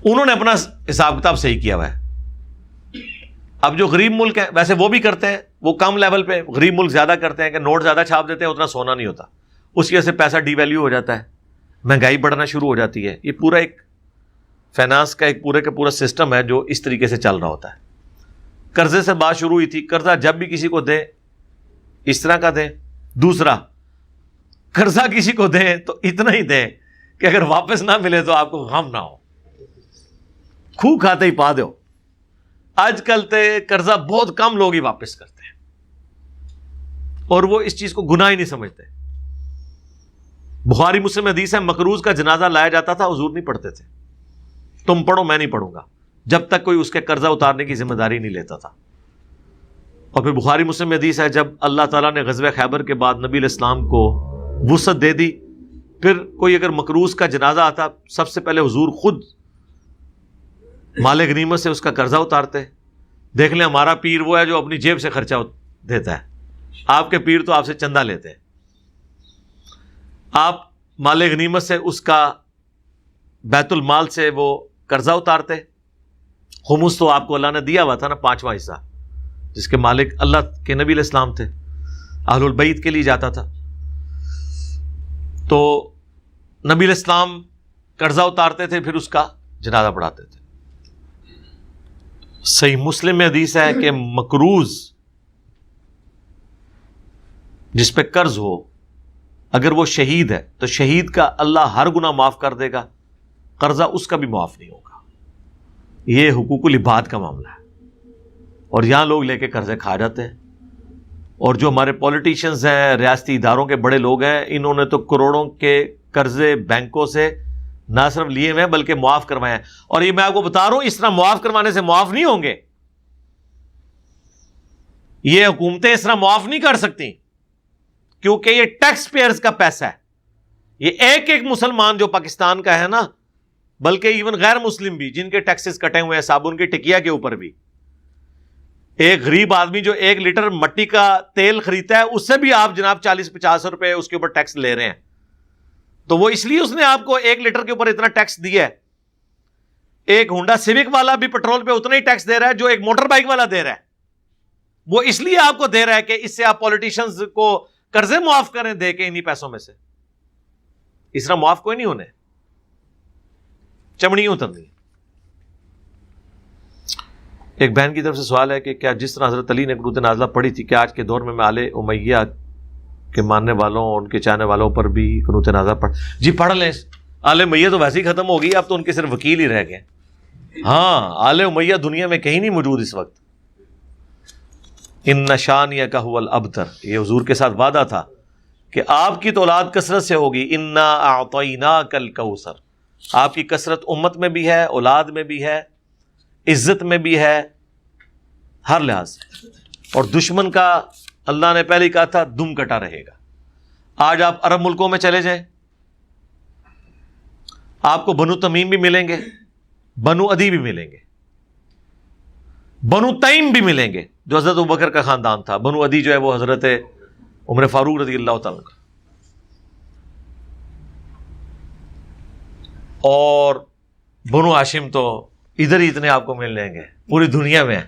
انہوں نے اپنا حساب کتاب صحیح کیا ہوا ہے. اب جو غریب ملک ہیں ویسے وہ بھی کرتے ہیں, وہ کم لیول پہ. غریب ملک زیادہ کرتے ہیں کہ نوٹ زیادہ چھاپ دیتے ہیں, اتنا سونا نہیں ہوتا, اس کی وجہ سے پیسہ ڈی ویلیو ہو جاتا ہے. مہنگائی بڑھنا شروع ہو جاتی ہے. یہ پورا ایک فائنانس کا ایک پورے کا پورا سسٹم ہے جو اس طریقے سے چل رہا ہوتا ہے. قرضے سے بات شروع ہوئی تھی. قرضہ جب بھی کسی کو دیں اس طرح کا دیں. دوسرا, قرضہ کسی کو دیں تو اتنا ہی دیں کہ اگر واپس نہ ملے تو آپ کو غم نہ ہو, کھو کھاتے ہی پا دو. آج کل تے قرضہ بہت کم لوگ ہی واپس کرتے ہیں اور وہ اس چیز کو گناہ ہی نہیں سمجھتے. بخاری مسلم حدیث ہے, مقروض کا جنازہ لایا جاتا تھا, حضور نہیں پڑھتے تھے. تم پڑھو میں نہیں پڑھوں گا, جب تک کوئی اس کے قرضہ اتارنے کی ذمہ داری نہیں لیتا تھا. اور پھر بخاری مسلم حدیث ہے, جب اللہ تعالیٰ نے غزوہ خیبر کے بعد نبی علیہ السلام کو وسعت دے دی, پھر کوئی اگر مقروض کا جنازہ آتا, سب سے پہلے حضور خود مال غنیمت سے اس کا قرضہ اتارتے. دیکھ لیں ہمارا پیر وہ ہے جو اپنی جیب سے خرچہ دیتا ہے, آپ کے پیر تو آپ سے چندہ لیتے ہیں. آپ مال غنیمت سے اس کا بیت المال سے وہ قرضہ اتارتے. خمس تو آپ کو اللہ نے دیا ہوا تھا نا, 5واں حصہ, جس کے مالک اللہ کے نبی علیہ السلام تھے, اہل البیت کے لیے جاتا تھا. تو نبی علیہ السلام قرضہ اتارتے تھے, پھر اس کا جنازہ پڑھاتے تھے. صحیح مسلم میں حدیث ہے کہ مقروض جس پہ قرض ہو, اگر وہ شہید ہے تو شہید کا اللہ ہر گناہ معاف کر دے گا, قرضہ اس کا بھی معاف نہیں ہوگا. یہ حقوق العباد کا معاملہ ہے, اور یہاں لوگ لے کے قرضے کھا جاتے ہیں. اور جو ہمارے پولیٹیشنز ہیں, ریاستی اداروں کے بڑے لوگ ہیں, انہوں نے تو کروڑوں کے قرضے بینکوں سے نہ صرف لیے ہوئے ہیں بلکہ معاف کروائے ہیں. اور یہ میں آپ کو بتا رہا ہوں, اس طرح معاف کروانے سے معاف نہیں ہوں گے. یہ حکومتیں اس طرح معاف نہیں کر سکتی, کیونکہ یہ ٹیکس پیئرز کا پیسہ ہے. یہ ایک ایک مسلمان جو پاکستان کا ہے نا, بلکہ ایون غیر مسلم بھی جن کے ٹیکسز کٹے ہوئے ہیں, صابن کی ٹکیا کے اوپر بھی, ایک غریب آدمی جو 1 لیٹر مٹی کا تیل خریدتا ہے, اس سے بھی آپ جناب 40-50 روپے اس کے اوپر ٹیکس لے رہے ہیں. تو وہ اس لیے اس نے آپ کو 1 لیٹر کے اوپر اتنا ٹیکس دیا ہے. ایک ہونڈا سیوک والا بھی پیٹرول پہ اتنا ہی ٹیکس دے رہا ہے جو ایک موٹر بائک والا دے رہا ہے. وہ اس لیے آپ کو دے رہا ہے کہ اس سے آپ پولیٹیشنز کو قرضے معاف کریں دے کے انہی پیسوں میں سے. اس طرح معاف کوئی نہیں ہونے, چمڑی اترنی. ایک بہن کی طرف سے سوال ہے کہ کیا جس طرح حضرت علی نے قنوت نازلہ پڑھی تھی, کیا آج کے دور میں آل امیہ کے ماننے والوں اور ان کے چاہنے والوں پر بھی قنوت نازلہ پڑھ؟ جی پڑھ لیں. آل امیہ تو ویسے ہی ختم ہو گئی, اب تو ان کے صرف وکیل ہی رہ گئے. ہاں, آل امیہ دنیا میں کہیں نہیں موجود اس وقت. ان شانیک هو الابتر, یہ حضور کے ساتھ وعدہ تھا کہ آپ کی تو اولاد کثرت سے ہوگی. انا اعطیناک الکوثر, آپ کی کثرت امت میں بھی ہے, اولاد میں بھی ہے, عزت میں بھی ہے, ہر لحاظ سے. اور دشمن کا اللہ نے پہلے ہی کہا تھا دم کٹا رہے گا. آج آپ عرب ملکوں میں چلے جائیں, آپ کو بنو تمیم بھی ملیں گے, بنو عدی بھی ملیں گے, بنو تیم بھی ملیں گے جو حضرت ابوبکر کا خاندان تھا. بنو عدی جو ہے وہ حضرت عمر فاروق رضی اللہ تعالیٰ کا, اور بنو ہاشم تو ادھر ہی اتنے آپ کو مل لیں گے پوری دنیا میں.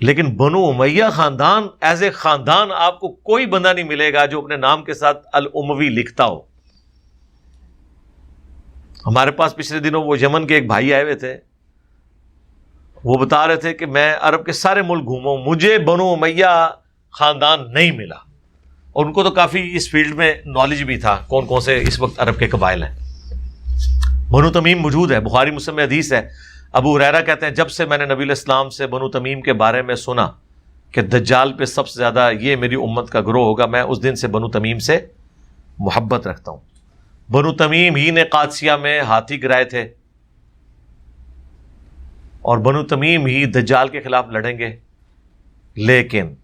لیکن بنو امیہ خاندان ایز اے خاندان آپ کو کوئی بندہ نہیں ملے گا جو اپنے نام کے ساتھ الاموی لکھتا ہو. ہمارے پاس پچھلے دنوں وہ یمن کے ایک بھائی آئے ہوئے تھے, وہ بتا رہے تھے کہ میں عرب کے سارے ملک گھوما, مجھے بنو امیہ خاندان نہیں ملا. اور ان کو تو کافی اس فیلڈ میں نالج بھی تھا کون کون سے اس وقت عرب کے قبائل ہیں. بنو تمیم موجود ہے, بخاری مسلم میں حدیث ہے. ابو ہریرہ کہتے ہیں جب سے میں نے نبی علیہ السلام سے بنو تمیم کے بارے میں سنا کہ دجال پہ سب سے زیادہ یہ میری امت کا گروہ ہوگا, میں اس دن سے بنو تمیم سے محبت رکھتا ہوں. بنو تمیم ہی نے قادسیہ میں ہاتھی گرائے تھے, اور بنو تمیم ہی دجال کے خلاف لڑیں گے. لیکن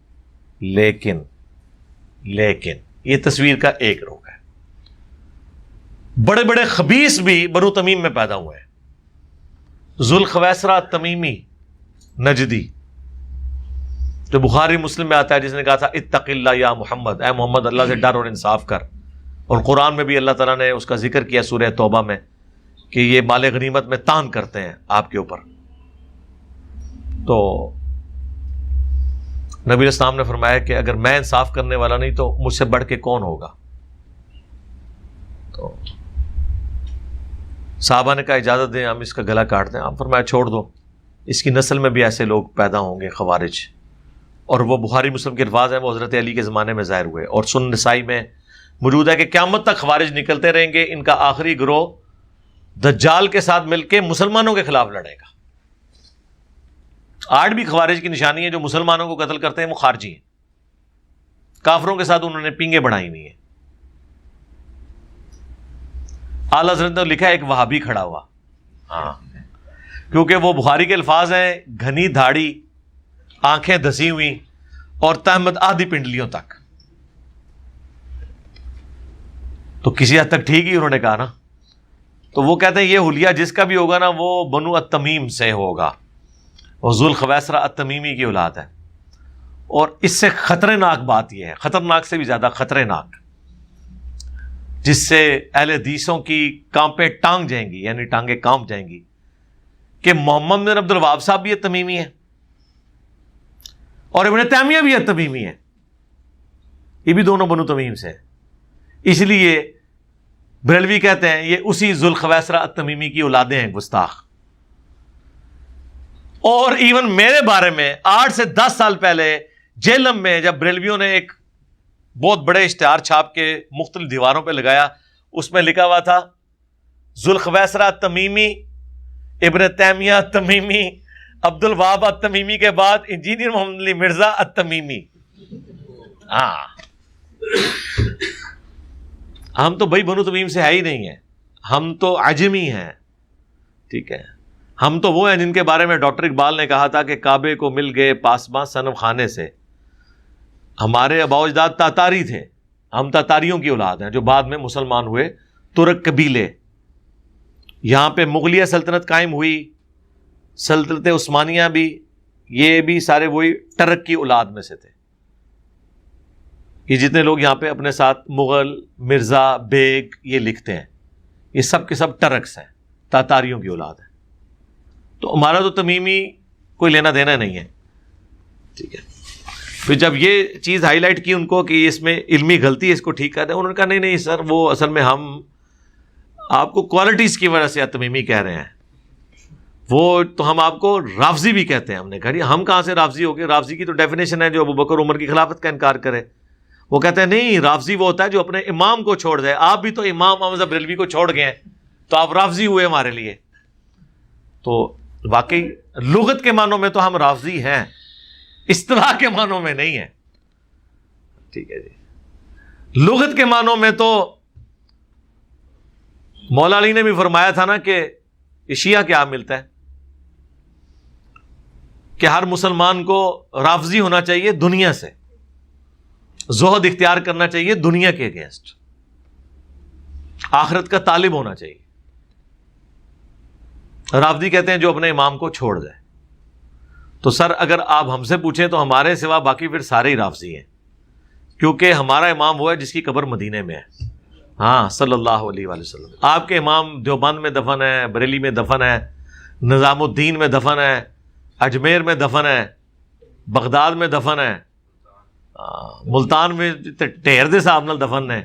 لیکن لیکن یہ تصویر کا ایک رخ ہے. بڑے بڑے خبیث بھی بنو تمیم میں پیدا ہوئے ہیں. ذوالخویسرہ تمیمی نجدی جو بخاری مسلم میں آتا ہے, جس نے کہا تھا اتق اللہ یا محمد, اے محمد اللہ سے ڈر اور انصاف کر. اور قرآن میں بھی اللہ تعالیٰ نے اس کا ذکر کیا سورہ توبہ میں کہ یہ مال غنیمت میں تان کرتے ہیں آپ کے اوپر. تو نبی علیہ السلام نے فرمایا کہ اگر میں انصاف کرنے والا نہیں تو مجھ سے بڑھ کے کون ہوگا. تو صحابہ نے کہا اجازت دیں ہم اس کا گلا کاٹ دیں. آپ فرمایا چھوڑ دو, اس کی نسل میں بھی ایسے لوگ پیدا ہوں گے خوارج. اور وہ بخاری مسلم کے الفاظ ہیں, وہ حضرت علی کے زمانے میں ظاہر ہوئے, اور سنن نسائی میں موجود ہے کہ قیامت تک خوارج نکلتے رہیں گے. ان کا آخری گروہ دجال کے ساتھ مل کے مسلمانوں کے خلاف لڑے گا. آج بھی خوارج کی نشانی ہے, جو مسلمانوں کو قتل کرتے ہیں وہ خارجی ہیں, کافروں کے ساتھ انہوں نے پینگیں بڑھائی ہوئی ہیں. اعلیٰ حضرت نے لکھا ہے ایک وہابی کھڑا ہوا, ہاں, کیونکہ وہ بخاری کے الفاظ ہیں, گھنی دھاڑی, آنکھیں دسی ہوئی, اور تہمت آدھی پنڈلیوں تک. تو کسی حد تک ٹھیک ہی انہوں نے کہا نا. تو وہ کہتے ہیں یہ حلیہ جس کا بھی ہوگا نا وہ بنو التمیم سے ہوگا, وہ ذوالخویسرہ التمیمی کی اولاد ہے. اور اس سے خطرناک بات یہ ہے, خطرناک سے بھی زیادہ خطرناک, جس سے اہل حدیثوں کی کانپیں ٹانگ جائیں گی, یعنی ٹانگیں کانپ جائیں گی, کہ محمد بن عبد الوہاب صاحب بھی تمیمی ہے اور ابن تیمیہ بھی تمیمی ہے. یہ بھی دونوں بنو تمیم سے. اس لیے بریلوی کہتے ہیں یہ اسی ذوالخویسرہ التمیمی کی اولادیں ہیں, گستاخ. اور ایون میرے بارے میں 8 سے 10 سال پہلے جیلم میں جب بریلویوں نے ایک بہت بڑے اشتہار چھاپ کے مختلف دیواروں پہ لگایا, اس میں لکھا ہوا تھا ذوالخویسرہ التمیمی, ابن تیمیہ التمیمی, عبد الوہاب التمیمی کے بعد انجینئر محمد علی مرزا التمیمی. ہاں, ہم تو بھائی بنو تمیم سے ہے ہی نہیں ہیں, ہم تو عجمی ہیں. ٹھیک ہے, ہم تو وہ ہیں جن کے بارے میں ڈاکٹر اقبال نے کہا تھا کہ کعبے کو مل گئے پاسباں صنم خانے سے. ہمارے آباء و اجداد تاتاری تھے, ہم تاتاریوں کی اولاد ہیں جو بعد میں مسلمان ہوئے, ترک قبیلے. یہاں پہ مغلیہ سلطنت قائم ہوئی, سلطنت عثمانیہ بھی, یہ بھی سارے وہی ٹرک کی اولاد میں سے تھے. یہ جتنے لوگ یہاں پہ اپنے ساتھ مغل, مرزا, بیگ یہ لکھتے ہیں, یہ سب کے سب ٹرکس ہیں, تاتاریوں کی اولاد ہے. تو ہمارا تو تمیمی کوئی لینا دینا نہیں ہے. ٹھیک ہے, پھر جب یہ چیز ہائی لائٹ کی ان کو کہ اس میں علمی غلطی ہے, اس کو ٹھیک کر دیں, انہوں نے کہا نہیں سر, وہ اصل میں ہم آپ کو کوالٹیز کی وجہ سے تمیمی کہہ رہے ہیں, وہ تو ہم آپ کو رافضی بھی کہتے ہیں. ہم نے کہا ہم کہاں سے رافضی ہو گئے؟ رافضی کی تو ڈیفینیشن ہے جو ابو بکر عمر کی خلافت کا انکار کرے. وہ کہتے ہیں نہیں, رافضی وہ ہوتا ہے جو اپنے امام کو چھوڑ دے. آپ بھی تو امام احمد بریلوی کو چھوڑ گئے ہیں, تو آپ رافضی ہوئے ہمارے لیے. تو واقعی لغت کے معنوں میں تو ہم رافضی ہیں, اصطلاح کے معنوں میں نہیں ہیں. ٹھیک ہے جی, لغت کے معنوں میں تو مولا علی نے بھی فرمایا تھا نا کہ شیعہ کیا ملتا ہے کہ ہر مسلمان کو رافضی ہونا چاہیے دنیا سے, زہد اختیار کرنا چاہیے دنیا کے اگینسٹ, آخرت کا طالب ہونا چاہیے. رافضی کہتے ہیں جو اپنے امام کو چھوڑ دے. تو سر اگر آپ ہم سے پوچھیں تو ہمارے سوا باقی پھر سارے ہی رافضی ہیں, کیونکہ ہمارا امام وہ ہے جس کی قبر مدینے میں ہے. ہاں صلی اللہ علیہ وآلہ وسلم. آپ کے امام دیوبند میں دفن ہے, بریلی میں دفن ہے, نظام الدین میں دفن ہے, اجمیر میں دفن ہے, بغداد میں دفن ہے, ملتان میں ٹھہر دے صاحب نال دفن ہے.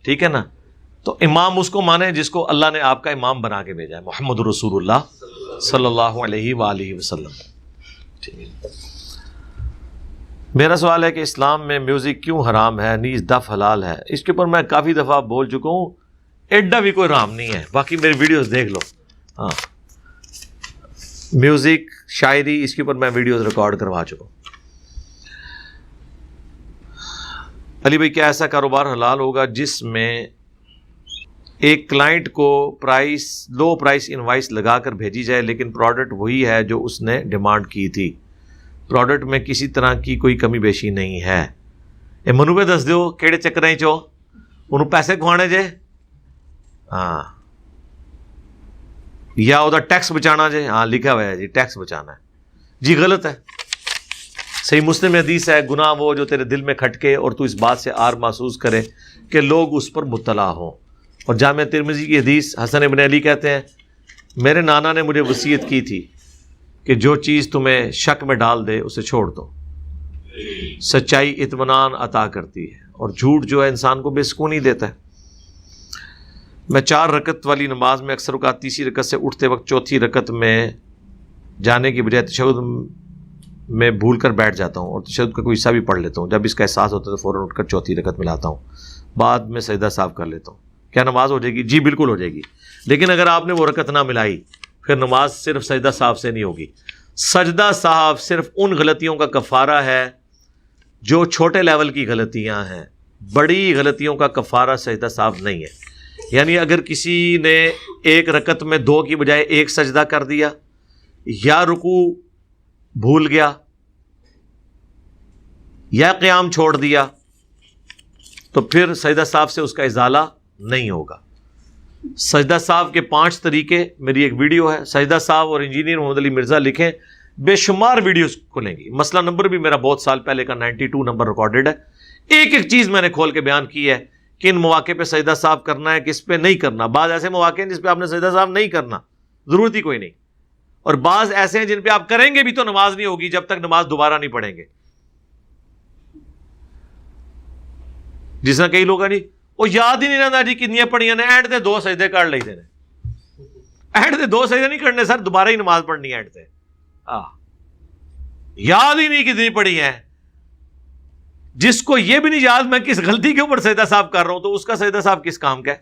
ٹھیک ہے نا. تو امام اس کو مانے جس کو اللہ نے آپ کا امام بنا کے بھیجا ہے, محمد رسول اللہ صلی اللہ علیہ وآلہ وسلم. میرا سوال ہے کہ اسلام میں میوزک کیوں حرام ہے, نیز دف حلال ہے؟ اس کے اوپر میں کافی دفعہ بول چکا ہوں, ایڈا بھی کوئی حرام نہیں ہے. باقی میری ویڈیوز دیکھ لو. ہاں, میوزک, شاعری, اس کے اوپر میں ویڈیوز ریکارڈ کروا چکا ہوں. علی بھائی, کیا ایسا کاروبار حلال ہوگا جس میں ایک کلائنٹ کو لو پرائس انوائس لگا کر بھیجی جائے لیکن پروڈکٹ وہی ہے جو اس نے ڈیمانڈ کی تھی, پروڈکٹ میں کسی طرح کی کوئی کمی بیشی نہیں ہے؟ یہ منو پہ دس دو کہڑے چکر چو انہوں پیسے کھوانے جے, ہاں, یا وہ ٹیکس بچانا جے, ہاں لکھا ہوا ہے جی ٹیکس بچانا ہے جی, غلط ہے. صحیح مسلم حدیث ہے, گناہ وہ جو تیرے دل میں کھٹکے اور تو اس بات سے آر محسوس کرے کہ لوگ اس پر مطلع ہوں. اور جامع ترمذی کی حدیث, حسن ابن علی کہتے ہیں میرے نانا نے مجھے وصیت کی تھی کہ جو چیز تمہیں شک میں ڈال دے اسے چھوڑ دو. سچائی اطمینان عطا کرتی ہے اور جھوٹ جو ہے انسان کو بے سکونی دیتا ہے. میں 4 رکعت والی نماز میں اکثر اوقات تیسری رکعت سے اٹھتے وقت چوتھی رکعت میں جانے کی بجائے تشہد میں بھول کر بیٹھ جاتا ہوں اور تشہد کا کوئی حصہ بھی پڑھ لیتا ہوں. جب اس کا احساس ہوتا ہے تو فوراً اٹھ کر چوتھی رکعت ملاتا ہوں, بعد میں سجدہ صاف کر لیتا ہوں. کیا نماز ہو جائے گی؟ جی بالکل ہو جائے گی, لیکن اگر آپ نے وہ رکعت نہ ملائی پھر نماز صرف سجدہ صاف سے نہیں ہوگی. سجدہ صاف صرف ان غلطیوں کا کفارہ ہے جو چھوٹے لیول کی غلطیاں ہیں, بڑی غلطیوں کا کفارہ سجدہ صاف نہیں ہے. یعنی اگر کسی نے ایک رکعت میں 2 کی بجائے 1 سجدہ کر دیا یا رکوع بھول گیا یا قیام چھوڑ دیا تو پھر سجدہ صاف سے اس کا ازالہ نہیں ہوگا. سجدہ صاف کے 5 طریقے, میری ایک ویڈیو ہے سجدہ صاف اور انجینئر محمد علی مرزا لکھیں, بے شمار ویڈیوز کھلیں گی. مسئلہ نمبر بھی میرا بہت سال پہلے کا 92 نمبر ریکارڈڈ ہے. ایک ایک چیز میں نے کھول کے بیان کی ہے, کن مواقع پہ سجدہ صاف کرنا ہے, کس پہ نہیں کرنا. بعض ایسے مواقع ہیں جس پہ آپ نے سجدہ صاف نہیں کرنا, ضرورت ہی کوئی نہیں, اور بعض ایسے ہیں جن پہ آپ کریں گے بھی تو نماز نہیں ہوگی جب تک نماز دوبارہ نہیں پڑھیں گے. جس طرح کئی لوگ ہیں جی وہ یاد ہی نہیں رہتا جی کتنی پڑھیاں نے, اینڈ تے 2 سجدے کر لیتے ہیں. اینڈ تے 2 سجدے نہیں کرنے سر, دوبارہ ہی نماز پڑھنی ہے اینڈ تے. یاد ہی نہیں کتنی پڑھی ہیں. جس کو یہ بھی نہیں یاد میں کس غلطی کے اوپر سجدہ صاف کر رہا ہوں تو اس کا سجدہ صاف کس کام کا ہے؟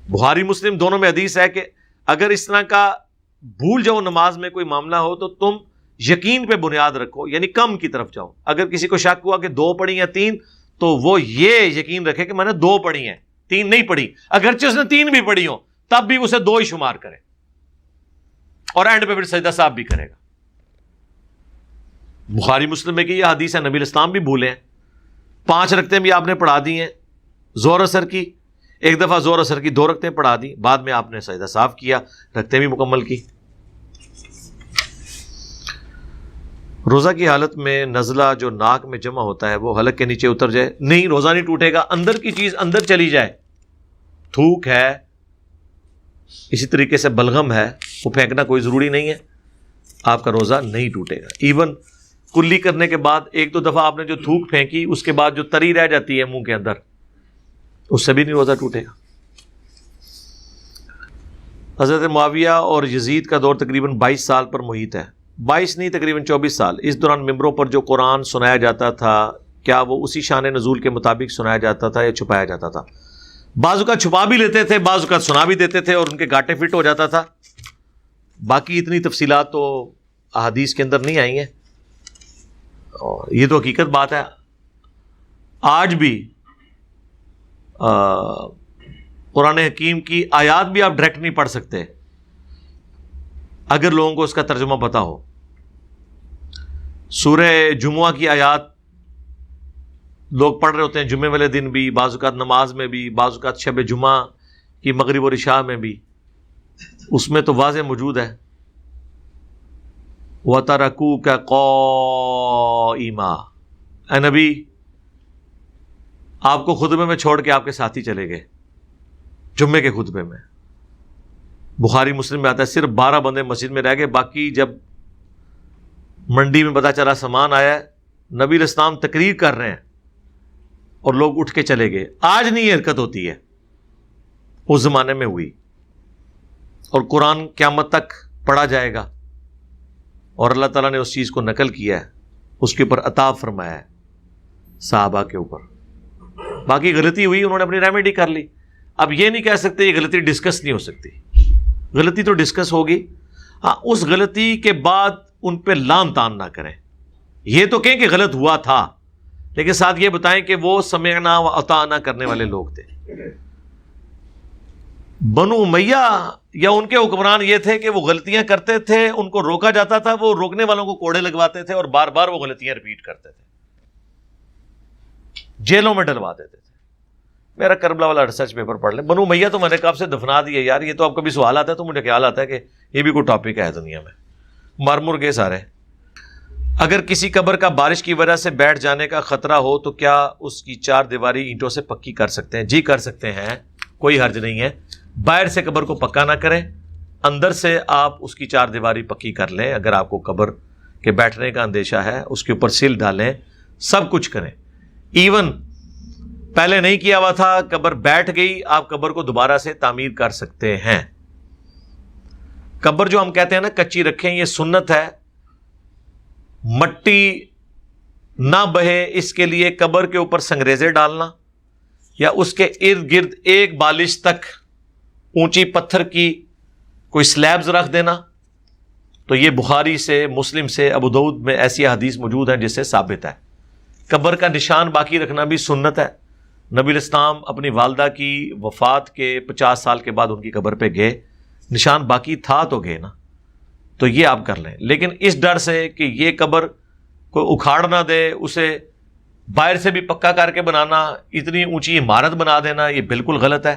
بخاری مسلم دونوں میں حدیث ہے کہ اگر اس طرح کا بھول جاؤ نماز میں کوئی معاملہ ہو تو تم یقین پہ بنیاد رکھو, یعنی کم کی طرف جاؤ. اگر کسی کو شک ہوا کہ 2 پڑھی یا 3 تو وہ یہ یقین رکھے کہ میں نے 2 پڑھی ہیں 3 نہیں پڑھی, اگرچہ اس نے 3 بھی پڑھی ہو تب بھی اسے 2 ہی شمار کرے اور اینڈ پہ پھر سجدہ صاف بھی کرے گا. بخاری مسلم میں کہ یہ حدیث ہے, نبی الاسلام بھی بھولے ہیں. 5 رکعتیں بھی آپ نے پڑھا دی ہیں زور اثر کی, ایک دفعہ زور اثر کی 2 رکعتیں پڑھا دی, بعد میں آپ نے سجدہ صاف کیا, رکعتیں بھی مکمل کی. روزہ کی حالت میں نزلہ جو ناک میں جمع ہوتا ہے وہ حلق کے نیچے اتر جائے, نہیں روزہ نہیں ٹوٹے گا. اندر کی چیز اندر چلی جائے, تھوک ہے, اسی طریقے سے بلغم ہے, وہ پھینکنا کوئی ضروری نہیں ہے, آپ کا روزہ نہیں ٹوٹے گا. ایون کلی کرنے کے بعد 1-2 دفعہ آپ نے جو تھوک پھینکی اس کے بعد جو تری رہ جاتی ہے منہ کے اندر, اس سے بھی نہیں روزہ ٹوٹے گا. حضرت معاویہ اور یزید کا دور تقریباً 22 سال پر محیط ہے. 22 نہیں تقریباً 24 سال. اس دوران ممبروں پر جو قرآن سنایا جاتا تھا کیا وہ اسی شان نزول کے مطابق سنایا جاتا تھا یا چھپایا جاتا تھا؟ بعض اوقات چھپا بھی لیتے تھے, بعض اوقات سنا بھی دیتے تھے اور ان کے گاٹے فٹ ہو جاتا تھا. باقی اتنی تفصیلات تو احادیث کے اندر نہیں آئی ہیں, اور یہ تو حقیقت بات ہے. آج بھی قرآن حکیم کی آیات بھی آپ ڈائریکٹ نہیں پڑھ سکتے اگر لوگوں کو اس کا ترجمہ پتا ہو. سورہ جمعہ کی آیات لوگ پڑھ رہے ہوتے ہیں جمعے والے دن بھی, بعض اوقات نماز میں بھی, بعض اوقات شب جمعہ کی مغرب اور عشاء میں بھی. اس میں تو واضح موجود ہے وَتَرَكُوكَ قَائِمًا, اے نبی آپ کو خطبے میں چھوڑ کے آپ کے ساتھی چلے گئے جمعے کے خطبے میں. بخاری مسلم میں آتا ہے صرف 12 بندے مسجد میں رہ گئے, باقی جب منڈی میں پتا چلا سامان آیا ہے, نبی الاسلام تقریر کر رہے ہیں اور لوگ اٹھ کے چلے گئے. آج نہیں یہ حرکت ہوتی ہے, اس زمانے میں ہوئی. اور قرآن قیامت تک پڑھا جائے گا اور اللہ تعالیٰ نے اس چیز کو نقل کیا ہے, اس کے اوپر عطا فرمایا ہے صحابہ کے اوپر. باقی غلطی ہوئی, انہوں نے اپنی ریمیڈی کر لی. اب یہ نہیں کہہ سکتے یہ غلطی ڈسکس نہیں ہو سکتی, غلطی تو ڈسکس ہوگی. ہاں اس غلطی کے بعد ان پہ لام تان نہ کریں. یہ تو کہیں کہ غلط ہوا تھا, لیکن ساتھ یہ بتائیں کہ وہ سمعنا و اطعنا کرنے والے لوگ تھے. بنو امیہ یا ان کے حکمران یہ تھے کہ وہ غلطیاں کرتے تھے, ان کو روکا جاتا تھا, وہ روکنے والوں کو کوڑے لگواتے تھے اور بار بار وہ غلطیاں ریپیٹ کرتے تھے, جیلوں میں ڈلوا دیتے تھے. میرا کربلا والا ریسرچ پیپر پڑھ لیں. بنو امیہ تو میں نے کب سے دفنا دیا یار, یہ تو اب کبھی سوال آتا ہے تو مجھے خیال آتا ہے کہ یہ بھی کوئی ٹاپک ہے دنیا میں. مر مر گئے سارے. اگر کسی قبر کا بارش کی وجہ سے بیٹھ جانے کا خطرہ ہو تو کیا اس کی 4 دیواری اینٹوں سے پکی کر سکتے ہیں؟ جی کر سکتے ہیں, کوئی حرج نہیں ہے. باہر سے قبر کو پکا نہ کریں, اندر سے آپ اس کی 4 دیواری پکی کر لیں. اگر آپ کو قبر کے بیٹھنے کا اندیشہ ہے اس کے اوپر سل ڈالیں, سب کچھ کریں. ایون پہلے نہیں کیا ہوا تھا، قبر بیٹھ گئی، آپ قبر کو دوبارہ سے تعمیر کر سکتے ہیں۔ قبر جو ہم کہتے ہیں نا کچی رکھیں، یہ سنت ہے، مٹی نہ بہے اس کے لیے قبر کے اوپر سنگریزے ڈالنا یا اس کے ارد گرد ایک بالش تک اونچی پتھر کی کوئی سلیبز رکھ دینا، تو یہ بخاری سے، مسلم سے، ابو داؤد میں ایسی حدیث موجود ہیں جس سے ثابت ہے۔ قبر کا نشان باقی رکھنا بھی سنت ہے۔ نبی الاسلام اپنی والدہ کی وفات کے 50 سال کے بعد ان کی قبر پہ گئے، نشان باقی تھا تو گئے نا، تو یہ آپ کر لیں۔ لیکن اس ڈر سے کہ یہ قبر کوئی اکھاڑ نہ دے، اسے باہر سے بھی پکا کر کے بنانا، اتنی اونچی عمارت بنا دینا، یہ بالکل غلط ہے۔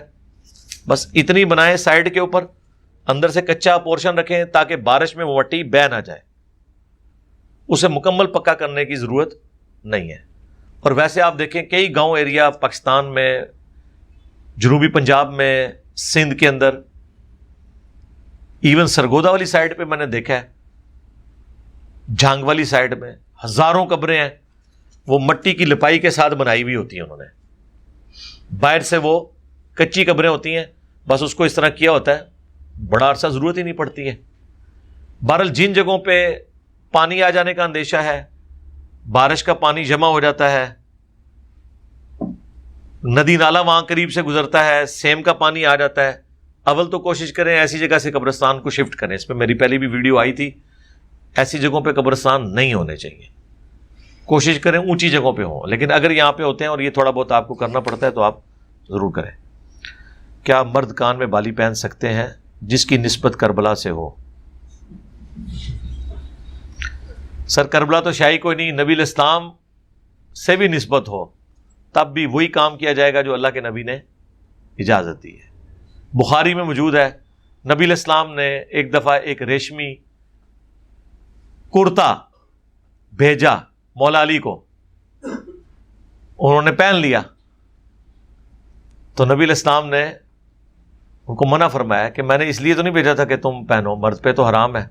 بس اتنی بنائیں سائڈ کے اوپر، اندر سے کچا پورشن رکھیں تاکہ بارش میں وہ مٹی بہہ نہ جائے، اسے مکمل پکا کرنے کی ضرورت نہیں ہے۔ اور ویسے آپ دیکھیں کئی گاؤں ایریا پاکستان میں، جنوبی پنجاب میں، سندھ کے اندر، ایون سرگودا والی سائڈ پہ میں نے دیکھا ہے، جھانگ والی سائڈ میں ہزاروں قبریں ہیں، وہ مٹی کی لپائی کے ساتھ بنائی ہوئی ہوتی ہیں انہوں نے، باہر سے وہ کچی قبریں ہوتی ہیں، بس اس کو اس طرح کیا ہوتا ہے، بڑا عرصہ ضرورت ہی نہیں پڑتی ہے۔ بہرحال جن جگہوں پہ پانی آ جانے کا اندیشہ ہے، بارش کا پانی جمع ہو جاتا ہے، ندی نالا وہاں قریب سے گزرتا ہے، سیم کا پانی آ جاتا ہے، اول تو کوشش کریں ایسی جگہ سے قبرستان کو شفٹ کریں۔ اس پہ میری پہلی بھی ویڈیو آئی تھی، ایسی جگہوں پہ قبرستان نہیں ہونے چاہیے، کوشش کریں اونچی جگہوں پہ ہوں، لیکن اگر یہاں پہ ہوتے ہیں اور یہ تھوڑا بہت آپ کو کرنا پڑتا ہے تو آپ ضرور کریں۔ کیا مرد کان میں بالی پہن سکتے ہیں جس کی نسبت کربلا سے ہو؟ سر کربلا تو شاہی کوئی نہیں، نبی الاسلام سے بھی نسبت ہو تب بھی وہی کام کیا جائے گا جو اللہ کے نبی نے اجازت دی ہے۔ بخاری میں موجود ہے، نبی الاسلام نے ایک دفعہ ایک ریشمی کرتا بھیجا مولا علی کو، انہوں نے پہن لیا، تو نبی الاسلام نے ان کو منع فرمایا کہ میں نے اس لیے تو نہیں بھیجا تھا کہ تم پہنو، مرد پہ تو حرام ہے،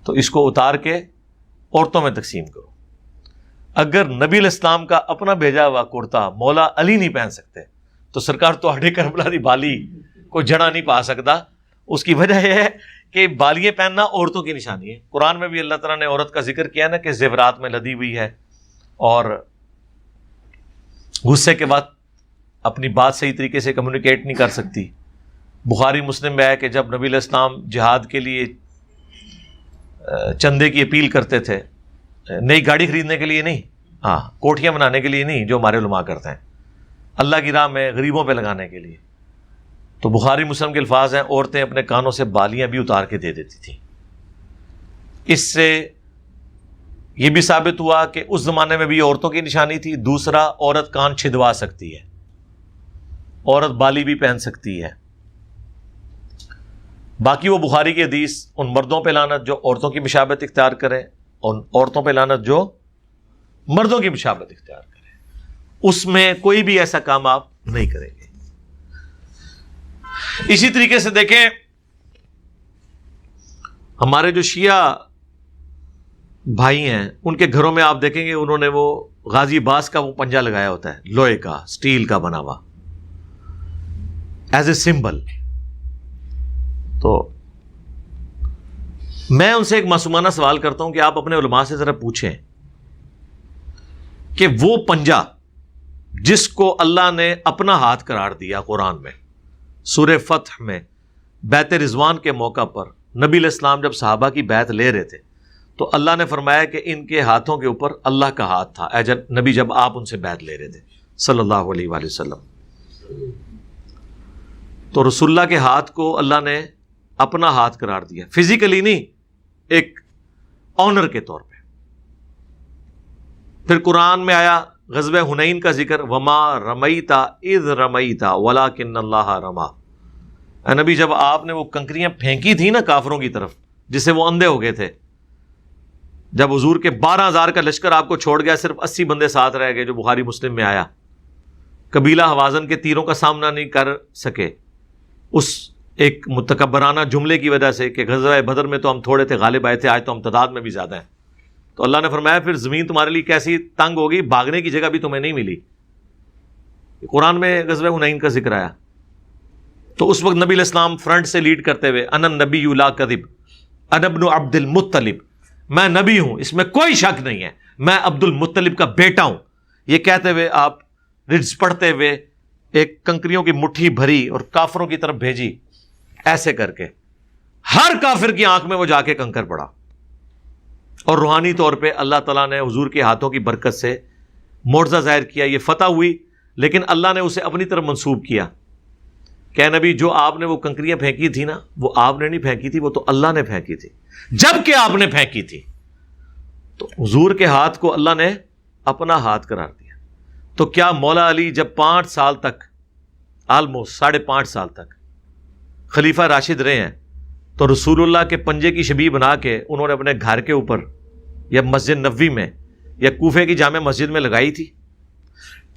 تو اس کو اتار کے عورتوں میں تقسیم کرو۔ اگر نبی الاسلام کا اپنا بھیجا ہوا کرتا مولا علی نہیں پہن سکتے تو سرکار تو ہڈے کربلا دی بالی کو جڑا نہیں پا سکتا۔ اس کی وجہ یہ ہے کہ بالیاں پہننا عورتوں کی نشانی ہے۔ قرآن میں بھی اللہ تعالیٰ نے عورت کا ذکر کیا نا کہ زیورات میں لدی ہوئی ہے اور غصے کے بعد اپنی بات صحیح طریقے سے کمیونیکیٹ نہیں کر سکتی۔ بخاری مسلم میں ہے کہ جب نبی علیہ السلام جہاد کے لیے چندے کی اپیل کرتے تھے، نئی گاڑی خریدنے کے لیے نہیں، ہاں کوٹھیاں بنانے کے لیے نہیں جو ہمارے علماء کرتے ہیں، اللہ کی راہ میں غریبوں پہ لگانے کے لیے، تو بخاری مسلم کے الفاظ ہیں عورتیں اپنے کانوں سے بالیاں بھی اتار کے دے دیتی تھیں۔ اس سے یہ بھی ثابت ہوا کہ اس زمانے میں بھی عورتوں کی نشانی تھی۔ دوسرا، عورت کان چھدوا سکتی ہے، عورت بالی بھی پہن سکتی ہے۔ باقی وہ بخاری کی حدیث، ان مردوں پہ لعنت جو عورتوں کی مشابہت اختیار کریں اور عورتوں پہ لعنت جو مردوں کی مشابہت اختیار کریں، اس میں کوئی بھی ایسا کام آپ نہیں کریں گے۔ اسی طریقے سے دیکھیں ہمارے جو شیعہ بھائی ہیں ان کے گھروں میں آپ دیکھیں گے انہوں نے وہ غازی عباس کا وہ پنجہ لگایا ہوتا ہے، لوہے کا، سٹیل کا بنا ہوا، ایز اے سمبل۔ تو میں ان سے ایک معصومانہ سوال کرتا ہوں کہ آپ اپنے علماء سے ذرا پوچھیں کہ وہ پنجہ جس کو اللہ نے اپنا ہاتھ قرار دیا قرآن میں، سورہ فتح میں، بیعت رضوان کے موقع پر نبی علیہ السلام جب صحابہ کی بیعت لے رہے تھے تو اللہ نے فرمایا کہ ان کے ہاتھوں کے اوپر اللہ کا ہاتھ تھا، اے نبی جب آپ ان سے بیعت لے رہے تھے صلی اللہ علیہ وآلہ وسلم۔ تو رسول اللہ کے ہاتھ کو اللہ نے اپنا ہاتھ قرار دیا، فزیکلی نہیں، ایک آنر کے طور پہ۔ پھر قرآن میں آیا غزوہ حنین کا ذکر، وما رمیتا اذ رمیتا ولکن اللہ رما۔ اے نبی جب آپ نے وہ کنکریاں پھینکی تھی نا کافروں کی طرف جس سے وہ اندھے ہو گئے تھے، جب حضور کے 12,000 کا لشکر آپ کو چھوڑ گیا، صرف 80 بندے ساتھ رہ گئے جو بخاری مسلم میں آیا، قبیلہ حوازن کے تیروں کا سامنا نہیں کر سکے اس ایک متکبرانہ جملے کی وجہ سے کہ غزوہ بدر میں تو ہم تھوڑے تھے، غالب آئے تھے، آج تو ہم تعداد میں بھی زیادہ ہیں۔ تو اللہ نے فرمایا پھر زمین تمہارے لیے کیسی تنگ ہوگی، بھاگنے کی جگہ بھی تمہیں نہیں ملی، قرآن میں غزوہ حنین کا ذکر آیا تو اس وقت نبی علیہ السلام فرنٹ سے لیڈ کرتے ہوئے انا النبی لا کذب انا ابن عبد المطلب، میں نبی ہوں اس میں کوئی شک نہیں ہے، میں عبد المطلب کا بیٹا ہوں، یہ کہتے ہوئے آپ رجز پڑھتے ہوئے ایک کنکریوں کی مٹھی بھری اور کافروں کی طرف بھیجی، ایسے کر کے ہر کافر کی آنکھ میں وہ جا کے کنکر پڑا، اور روحانی طور پہ اللہ تعالیٰ نے حضور کے ہاتھوں کی برکت سے معجزہ ظاہر کیا، یہ فتح ہوئی، لیکن اللہ نے اسے اپنی طرف منسوب کیا کہ نبی جو آپ نے وہ کنکریاں پھینکی تھی نا، وہ آپ نے نہیں پھینکی تھی، وہ تو اللہ نے پھینکی تھی، جب کہ آپ نے پھینکی تھی۔ تو حضور کے ہاتھ کو اللہ نے اپنا ہاتھ قرار دیا۔ تو کیا مولا علی جب 5 سال تک، آلموسٹ 5.5 سال تک خلیفہ راشد رہے ہیں، تو رسول اللہ کے پنجے کی شبیہ بنا کے انہوں نے اپنے گھر کے اوپر یا مسجد نبوی میں یا کوفے کی جامع مسجد میں لگائی تھی؟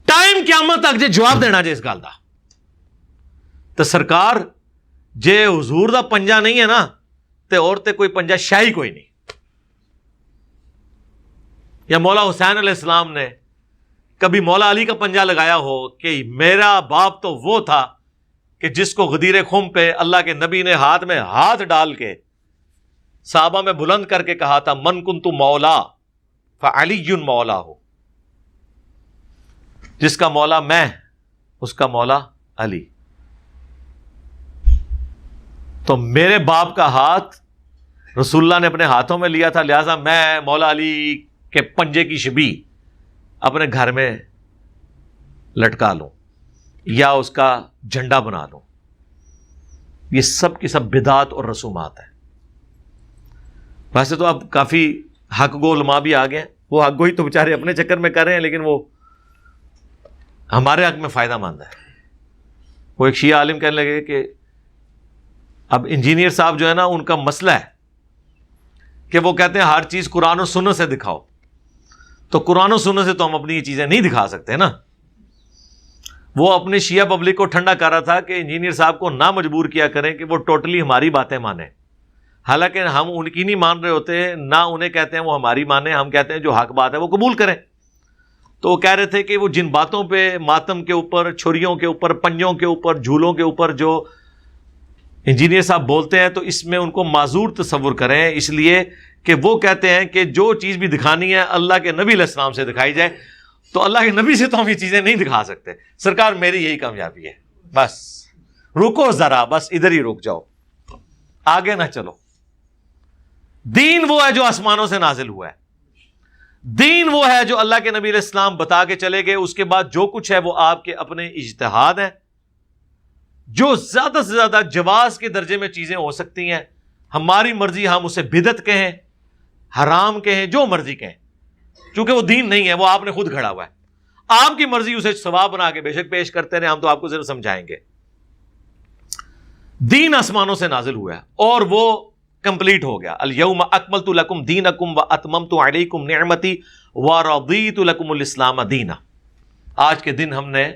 ٹائم قیامت تک جے جواب دینا جے اس گل دا، تو سرکار جے حضور دا پنجا نہیں ہے نا تے اور تے کوئی پنجا شاہی کوئی نہیں۔ یا مولا حسین علیہ السلام نے کبھی مولا علی کا پنجا لگایا ہو کہ میرا باپ تو وہ تھا کہ جس کو غدیر خم پہ اللہ کے نبی نے ہاتھ میں ہاتھ ڈال کے صحابہ میں بلند کر کے کہا تھا من کنت مولا فعلی مولا ہو، جس کا مولا میں اس کا مولا علی۔ تو میرے باپ کا ہاتھ رسول اللہ نے اپنے ہاتھوں میں لیا تھا، لہذا میں مولا علی کے پنجے کی شبیہ اپنے گھر میں لٹکا لوں یا اس کا جھنڈا بنا لوں۔ یہ سب کی سب بدعات اور رسومات ہیں۔ ویسے تو اب کافی حق گو علماء بھی آ گئے ہیں، وہ حق گوئی تو بیچارے اپنے چکر میں کر رہے ہیں، لیکن وہ ہمارے حق میں فائدہ مند ہے۔ وہ ایک شیعہ عالم کہنے لگے کہ اب انجینئر صاحب جو ہے نا ان کا مسئلہ ہے کہ وہ کہتے ہیں ہر چیز قرآن و سنت سے دکھاؤ، تو قرآن و سنت سے تو ہم اپنی یہ چیزیں نہیں دکھا سکتے نا۔ وہ اپنے شیعہ پبلک کو ٹھنڈا کر رہا تھا کہ انجینئر صاحب کو نہ مجبور کیا کریں کہ وہ ٹوٹلی ہماری باتیں مانیں، حالانکہ ہم ان کی نہیں مان رہے ہوتے، نہ انہیں کہتے ہیں وہ ہماری مانیں، ہم کہتے ہیں جو حق بات ہے وہ قبول کریں۔ تو وہ کہہ رہے تھے کہ وہ جن باتوں پہ ماتم کے اوپر، چھریوں کے اوپر، پنجوں کے اوپر، جھولوں کے اوپر جو انجینئر صاحب بولتے ہیں، تو اس میں ان کو معذور تصور کریں، اس لیے کہ وہ کہتے ہیں کہ جو چیز بھی دکھانی ہے اللہ کے نبی علیہ السلام سے دکھائی جائے، تو اللہ کے نبی سے تو ہم یہ چیزیں نہیں دکھا سکتے۔ سرکار میری یہی کامیابی ہے، بس رکو ذرا، بس ادھر ہی رک جاؤ، آگے نہ چلو۔ دین وہ ہے جو آسمانوں سے نازل ہوا ہے، دین وہ ہے جو اللہ کے نبی علیہ السلام بتا کے چلے گئے، اس کے بعد جو کچھ ہے وہ آپ کے اپنے اجتہاد ہیں۔ جو زیادہ سے زیادہ جواز کے درجے میں چیزیں ہو سکتی ہیں، ہماری مرضی، ہم اسے بدعت کہیں، حرام کہیں، جو مرضی کہیں، چونکہ وہ دین نہیں ہے، وہ آپ نے خود گھڑا ہوا ہے۔ آپ کی مرضی اسے ثواب بنا کے بے شک پیش کرتے رہے، ہم تو آپ کو صرف سمجھائیں گے۔ دین آسمانوں سے نازل ہوا ہے اور وہ کمپلیٹ ہو گیا۔ الیوم اکملت لکم دینکم واتممت علیکم نعمتی ورضیت لکم الاسلام دینا۔ آج کے دن ہم نے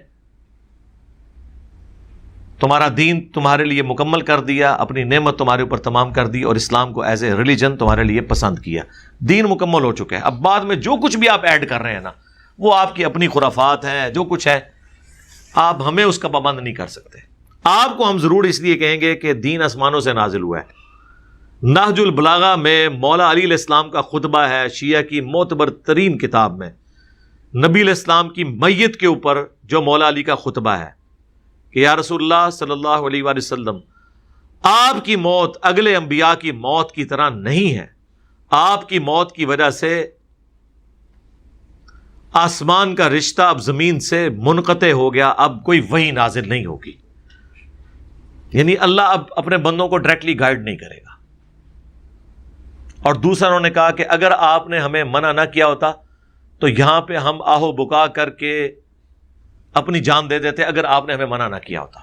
تمہارا دین تمہارے لیے مکمل کر دیا، اپنی نعمت تمہارے اوپر تمام کر دی، اور اسلام کو ایز اے ریلیجن تمہارے لیے پسند کیا۔ دین مکمل ہو چکا ہے۔ اب بعد میں جو کچھ بھی آپ ایڈ کر رہے ہیں نا، وہ آپ کی اپنی خرافات ہیں، جو کچھ ہے آپ ہمیں اس کا پابند نہیں کر سکتے۔ آپ کو ہم ضرور اس لیے کہیں گے کہ دین آسمانوں سے نازل ہوا ہے۔ نہج البلاغہ میں مولا علی علیہ السلام کا خطبہ ہے، شیعہ کی معتبر ترین کتاب میں، نبی علیہ السلام کی میت کے اوپر جو مولا علی کا خطبہ ہے کہ یا رسول اللہ صلی اللہ علیہ وآلہ وسلم، آپ کی موت اگلے انبیاء کی موت کی طرح نہیں ہے، آپ کی موت کی وجہ سے آسمان کا رشتہ اب زمین سے منقطع ہو گیا، اب کوئی وحی نازل نہیں ہوگی، یعنی اللہ اب اپنے بندوں کو ڈائریکٹلی گائیڈ نہیں کرے گا۔ اور دوسرا انہوں نے کہا کہ اگر آپ نے ہمیں منع نہ کیا ہوتا تو یہاں پہ ہم آہو بکا کر کے اپنی جان دے دیتے، اگر آپ نے ہمیں منع نہ کیا ہوتا۔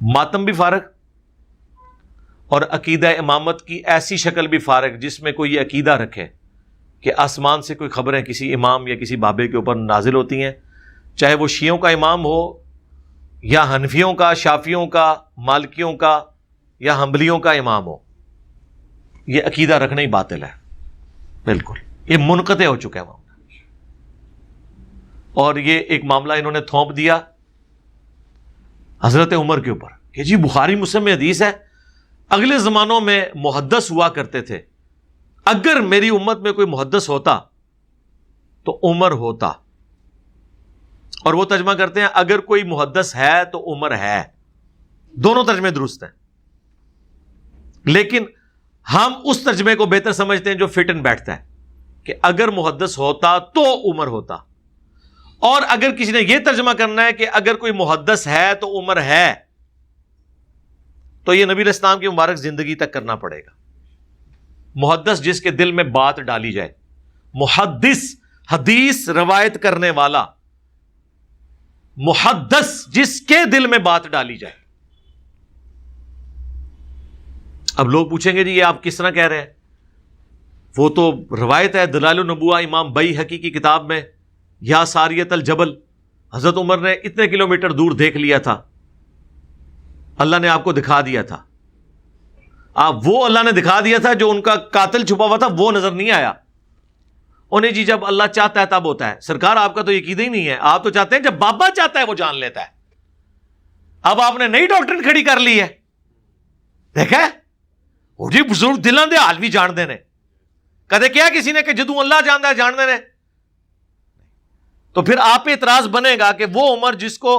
ماتم بھی فارغ اور عقیدہ امامت کی ایسی شکل بھی فارغ جس میں کوئی یہ عقیدہ رکھے کہ آسمان سے کوئی خبریں کسی امام یا کسی بابے کے اوپر نازل ہوتی ہیں، چاہے وہ شیعوں کا امام ہو یا حنفیوں کا، شافیوں کا، مالکیوں کا یا حنبلیوں کا امام ہو، یہ عقیدہ رکھنا ہی باطل ہے، بالکل یہ منقطع ہو چکا ہے وہاں۔ اور یہ ایک معاملہ انہوں نے تھوپ دیا حضرت عمر کے اوپر کہ جی بخاری مسلم میں حدیث ہے اگلے زمانوں میں محدث ہوا کرتے تھے، اگر میری امت میں کوئی محدث ہوتا تو عمر ہوتا، اور وہ ترجمہ کرتے ہیں اگر کوئی محدث ہے تو عمر ہے. دونوں ترجمے درست ہیں، لیکن ہم اس ترجمے کو بہتر سمجھتے ہیں جو فٹ ان بیٹھتا ہے کہ اگر محدث ہوتا تو عمر ہوتا. اور اگر کسی نے یہ ترجمہ کرنا ہے کہ اگر کوئی محدث ہے تو عمر ہے، تو یہ نبی علیہ السلام کی مبارک زندگی تک کرنا پڑے گا. محدث جس کے دل میں بات ڈالی جائے، محدث حدیث روایت کرنے والا، محدث جس کے دل میں بات ڈالی جائے. اب لوگ پوچھیں گے جی یہ آپ کس طرح کہہ رہے ہیں، وہ تو روایت ہے دلائل النبوہ امام بیہقی کی کتاب میں، یا ساریت الجبل، حضرت عمر نے اتنے کلومیٹر دور دیکھ لیا تھا، اللہ نے آپ کو دکھا دیا تھا. وہ اللہ نے دکھا دیا تھا جو ان کا قاتل چھپا ہوا تھا وہ نظر نہیں آیا انہیں. جی جب اللہ چاہتا ہے تب ہوتا ہے. سرکار آپ کا تو عقیدہ ہی نہیں ہے، آپ تو چاہتے ہیں جب بابا چاہتا ہے وہ جان لیتا ہے. اب آپ نے نئی ڈاکٹرن کھڑی کر لی ہے، دیکھا وہ جی بزرگ دلوں دے حال بھی جان دے نے. کدے کیا کسی نے کہ جدوں اللہ جاندا ہے جان دے نے؟ تو پھر آپ پہ اعتراض بنے گا کہ وہ عمر جس کو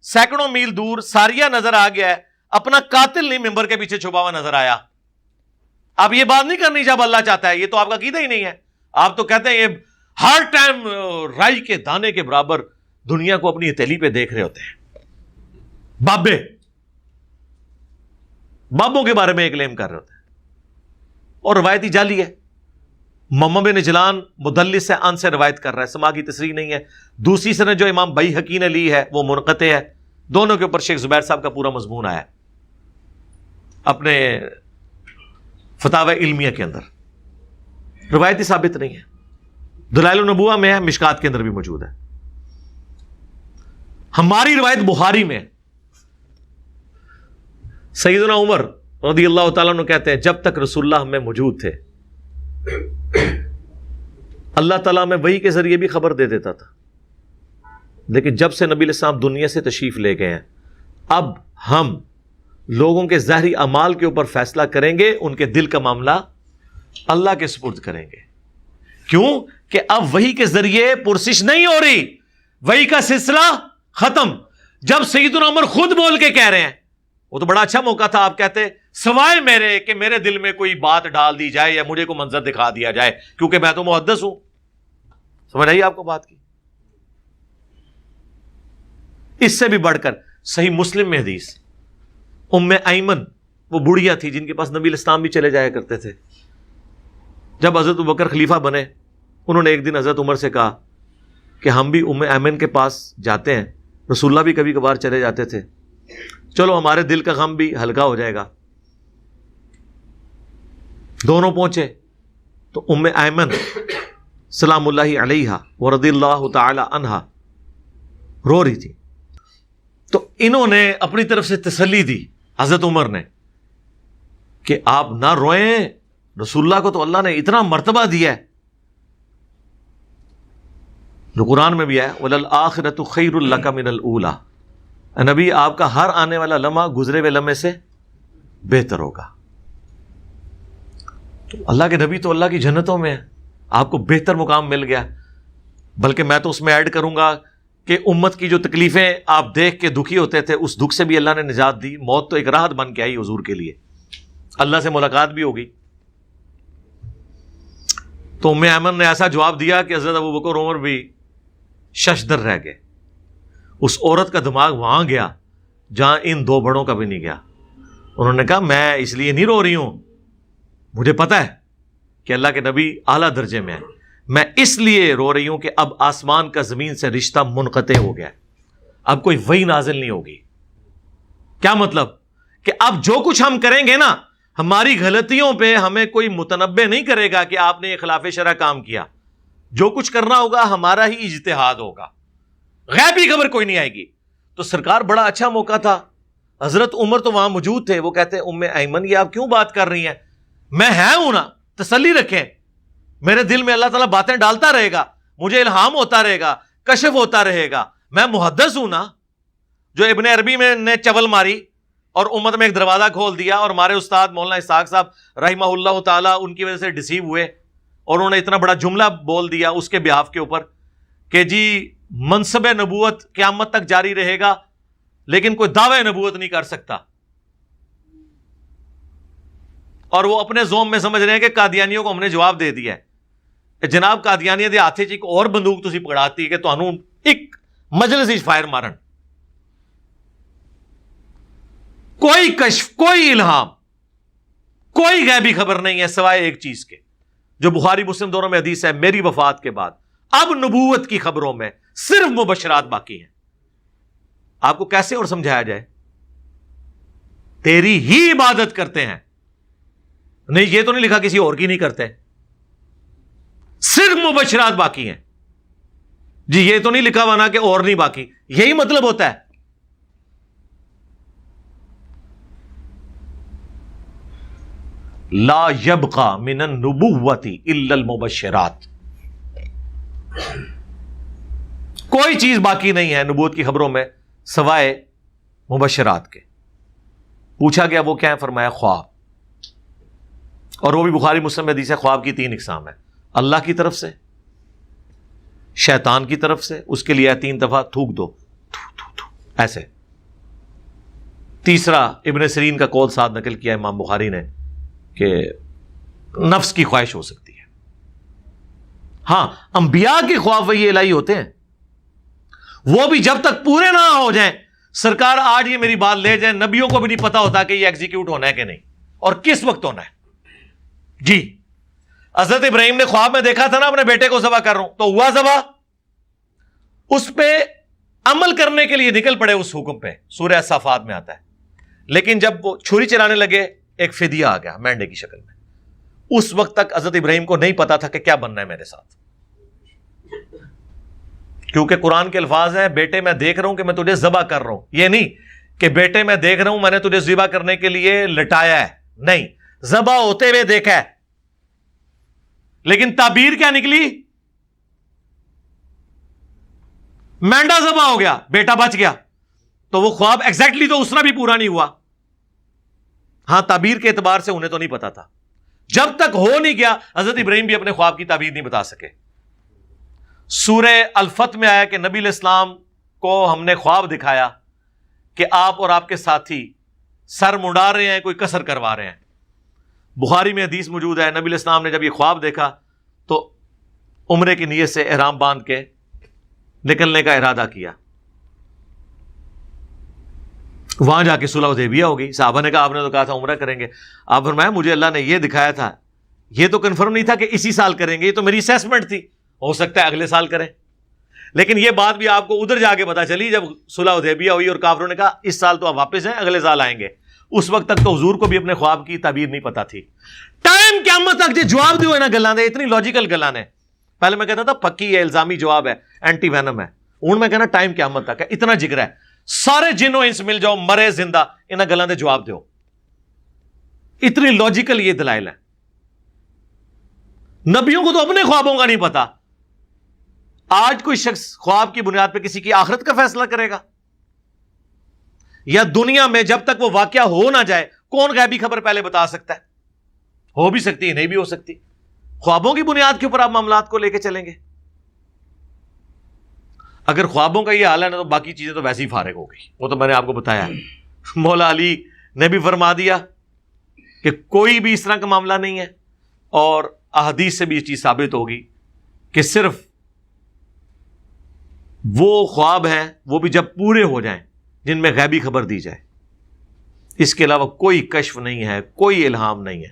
سینکڑوں میل دور ساریہ نظر آ گیا ہے، اپنا قاتل نہیں ممبر کے پیچھے چھپا ہوا نظر آیا. اب یہ بات نہیں کرنی جب اللہ چاہتا ہے، یہ تو آپ کا عقیدہ ہی نہیں ہے. آپ تو کہتے ہیں یہ ہر ٹائم رائی کے دانے کے برابر دنیا کو اپنی ہتھیلی پہ دیکھ رہے ہوتے ہیں. بابوں کے بارے میں ایک کلیم کر رہے ہوتے ہیں، اور روایتی جعلی ہے. محمد بن جلان مدلس سے ان سے روایت کر رہا ہے، سما کی تصریح نہیں ہے. دوسری سند جو امام بیہقی نے لی ہے وہ منقطع ہے. دونوں کے اوپر شیخ زبیر صاحب کا پورا مضمون آیا اپنے فتاوی علمیہ کے اندر. روایتی ثابت نہیں ہے، دلائل النبوہ میں ہے، مشکات کے اندر بھی موجود ہے. ہماری روایت بخاری میں ہے. سیدنا عمر رضی اللہ تعالیٰ عنہ کہتے ہیں جب تک رسول اللہ ہمیں موجود تھے اللہ تعالیٰ میں وحی کے ذریعے بھی خبر دے دیتا تھا، لیکن جب سے نبی علیہ السلام دنیا سے تشریف لے گئے ہیں اب ہم لوگوں کے ظاہری اعمال کے اوپر فیصلہ کریں گے، ان کے دل کا معاملہ اللہ کے سپرد کریں گے. کیوں کہ اب وحی کے ذریعے پرسش نہیں ہو رہی، وحی کا سلسلہ ختم. جب سیدنا عمر خود بول کے کہہ رہے ہیں، وہ تو بڑا اچھا موقع تھا، آپ کہتے سوائے میرے کہ میرے دل میں کوئی بات ڈال دی جائے یا مجھے کوئی منظر دکھا دیا جائے، کیونکہ میں تو محدث ہوں. سمجھ آئی آپ کو بات کی؟ اس سے بھی بڑھ کر صحیح مسلم میں حدیث، ام ایمن وہ بڑھیا تھی جن کے پاس نبی الاسلام بھی چلے جایا کرتے تھے. جب حضرت ابوبکر خلیفہ بنے انہوں نے ایک دن حضرت عمر سے کہا کہ ہم بھی ام ایمن کے پاس جاتے ہیں، رسول اللہ بھی کبھی کبھار چلے جاتے تھے، چلو ہمارے دل کا غم بھی ہلکا ہو جائے گا. دونوں پہنچے تو ام ایمن سلام اللہ علیہا ورضی اللہ تعالی عنہا رو رہی تھی. تو انہوں نے اپنی طرف سے تسلی دی حضرت عمر نے کہ آپ نہ روئیں، رسول اللہ کو تو اللہ نے اتنا مرتبہ دیا ہے جو قرآن میں بھی ہے وَلَلْآخِرَةُ خَيْرٌ لَكَ مِنَ الْأُولَىٰ. نبی آپ کا ہر آنے والا لمحہ گزرے ہوئے لمحے سے بہتر ہوگا. تو اللہ کے نبی تو اللہ کی جنتوں میں ہے، آپ کو بہتر مقام مل گیا. بلکہ میں تو اس میں ایڈ کروں گا کہ امت کی جو تکلیفیں آپ دیکھ کے دکھی ہوتے تھے اس دکھ سے بھی اللہ نے نجات دی. موت تو ایک راحت بن کے آئی حضور کے لیے، اللہ سے ملاقات بھی ہوگی. تو ام ایمن نے ایسا جواب دیا کہ حضرت ابوبکر عمر بھی ششدر رہ گئے. اس عورت کا دماغ وہاں گیا جہاں ان دو بڑوں کا بھی نہیں گیا. انہوں نے کہا میں اس لیے نہیں رو رہی ہوں، مجھے پتا ہے کہ اللہ کے نبی اعلیٰ درجے میں ہے، میں اس لیے رو رہی ہوں کہ اب آسمان کا زمین سے رشتہ منقطع ہو گیا، اب کوئی وحی نازل نہیں ہوگی. کیا مطلب؟ کہ اب جو کچھ ہم کریں گے نا ہماری غلطیوں پہ ہمیں کوئی متنبع نہیں کرے گا کہ آپ نے یہ خلاف شرع کام کیا. جو کچھ کرنا ہوگا ہمارا ہی اجتہاد ہوگا، غیبی خبر کوئی نہیں آئے گی. تو سرکار بڑا اچھا موقع تھا، حضرت عمر تو وہاں موجود تھے. وہ کہتے ہیں ام ایمن یہ آپ کیوں بات کر رہی ہیں، میں ہوں نا، تسلی رکھیں، میرے دل میں اللہ تعالیٰ باتیں ڈالتا رہے گا، مجھے الہام ہوتا رہے گا کشف ہوتا رہے گا. میں محدث ہوں نا, جو ابن عربی میں نے چول ماری اور امت میں ایک دروازہ کھول دیا, اور ہمارے استاد مولانا اسحاق صاحب رحمہ اللہ تعالیٰ ان کی وجہ سے ڈسیو ہوئے, اور انہوں نے اتنا بڑا جملہ بول دیا اس کے بیہاف کے اوپر کہ جی منصب نبوت قیامت تک جاری رہے گا لیکن کوئی دعوی نبوت نہیں کر سکتا, اور وہ اپنے زوم میں سمجھ رہے ہیں کہ قادیانیوں کو ہم نے جواب دے دیا ہے. جناب قادیانیت دے ہاتھ 'چ ایک اور بندوق تسی پکڑاتی کہ تانوں ایک مجلس وچ فائر مارن. کوئی کشف, کوئی الہام, کوئی غیبی خبر نہیں ہے سوائے ایک چیز کے, جو بخاری مسلم دونوں میں حدیث ہے, میری وفات کے بعد اب نبوت کی خبروں میں صرف مبشرات باقی ہیں. آپ کو کیسے اور سمجھایا جائے؟ تیری ہی عبادت کرتے ہیں. نہیں, یہ تو نہیں لکھا کسی اور کی نہیں کرتے, صرف مبشرات باقی ہیں. جی یہ تو نہیں لکھا ہوا نا کہ اور نہیں باقی, یہی مطلب ہوتا ہے. لا یبقى من النبوۃ الا المبشرات. کوئی چیز باقی نہیں ہے نبوت کی خبروں میں سوائے مبشرات کے. پوچھا گیا وہ کیا ہے؟ فرمایا خواب. اور وہ بھی بخاری مسلم میں حدیث ہے, خواب کی 3 اقسام ہے, اللہ کی طرف سے, شیطان کی طرف سے, اس کے لیے 3 دفعہ تھوک دو ایسے. تیسرا ابن سیرین کا قول ساتھ نقل کیا امام بخاری نے کہ نفس کی خواہش ہو سکتی ہے. ہاں, انبیاء کے خواب وہی الہی ہوتے ہیں, وہ بھی جب تک پورے نہ ہو جائیں. سرکار آج یہ میری بات لے جائیں, نبیوں کو بھی نہیں پتا ہوتا کہ یہ ایگزیکیوٹ ہونا ہے کہ نہیں اور کس وقت ہونا ہے. جی حضرت ابراہیم نے خواب میں دیکھا تھا نا اپنے بیٹے کو ذبح کر رہا ہوں, تو ہوا ذبح, اس پہ عمل کرنے کے لیے نکل پڑے اس حکم پہ, سورہ صافات میں آتا ہے. لیکن جب وہ چھری چلانے لگے ایک فدیہ آ گیا مینڈے کی شکل میں. اس وقت تک حضرت ابراہیم کو نہیں پتا تھا کہ کیا بننا ہے میرے ساتھ, کیونکہ قرآن کے الفاظ ہیں بیٹے میں دیکھ رہا ہوں کہ میں تجھے ذبح کر رہا ہوں. یہ نہیں کہ بیٹے میں دیکھ رہا ہوں میں نے تجھے ذبح کرنے کے لیے لٹایا ہے, نہیں, ذبح ہوتے ہوئے دیکھا ہے. لیکن تعبیر کیا نکلی؟ مینڈا ذبح ہو گیا, بیٹا بچ گیا. تو وہ خواب ایگزیکٹلی تو اس طرح بھی پورا نہیں ہوا. ہاں, تعبیر کے اعتبار سے انہیں تو نہیں پتا تھا. جب تک ہو نہیں گیا حضرت ابراہیم بھی اپنے خواب کی تعبیر نہیں بتا سکے. سورہ الفتح میں آیا کہ نبی علیہ السلام کو ہم نے خواب دکھایا کہ آپ اور آپ کے ساتھی سر منڈا رہے ہیں, کوئی کسر کروا رہے ہیں. بخاری میں حدیث موجود ہے, نبی علیہ السلام نے جب یہ خواب دیکھا تو عمرے کی نیت سے احرام باندھ کے نکلنے کا ارادہ کیا. وہاں جا کے صلح حدیبیہ ہو گئی. صحابہ نے کہا آپ نے تو کہا تھا عمرہ کریں گے. آپ فرمایا مجھے اللہ نے یہ دکھایا تھا, یہ تو کنفرم نہیں تھا کہ اسی سال کریں گے, یہ تو میری اسیسمنٹ تھی, ہو سکتا ہے اگلے سال کریں. لیکن یہ بات بھی آپ کو ادھر جا کے پتا چلی جب صلح حدیبیہ ہوئی اور کافروں نے کہا اس سال تو آپ واپس ہیں, اگلے سال آئیں گے. اس وقت تک تو حضور کو بھی اپنے خواب کی تعبیر نہیں پتا تھی. ٹائم قیامت تک جی جواب دیو نا گلاں دے, اتنی لاجیکل گلاں نے. پہلے میں کہتا تھا پکی ہے, الزامی جواب ہے, اینٹی وینم ہے. ہوں میں کہنا ٹائم قیامت تک ہے, اتنا جگر ہے. سارے جن و انس مل جاؤ, مرے زندہ, انہاں گلاں دے جواب دیو. اتنی لاجیکل یہ دلائل ہے. نبیوں کو تو اپنے خوابوں کا نہیں پتا. آج کوئی شخص خواب کی بنیاد پہ کسی کی آخرت کا فیصلہ کرے گا؟ یا دنیا میں جب تک وہ واقعہ ہو نہ جائے کون غیبی خبر پہلے بتا سکتا ہے؟ ہو بھی سکتی ہے, نہیں بھی ہو سکتی. خوابوں کی بنیاد کے اوپر آپ معاملات کو لے کے چلیں گے. اگر خوابوں کا یہ حال ہے نا تو باقی چیزیں تو ویسے ہی فارغ ہو گئی. وہ تو میں نے آپ کو بتایا. مولا علی نے بھی فرما دیا کہ کوئی بھی اس طرح کا معاملہ نہیں ہے, اور احادیث سے بھی یہ چیز ثابت ہوگی کہ صرف وہ خواب ہیں وہ بھی جب پورے ہو جائیں جن میں غیبی خبر دی جائے. اس کے علاوہ کوئی کشف نہیں ہے, کوئی الہام نہیں ہے.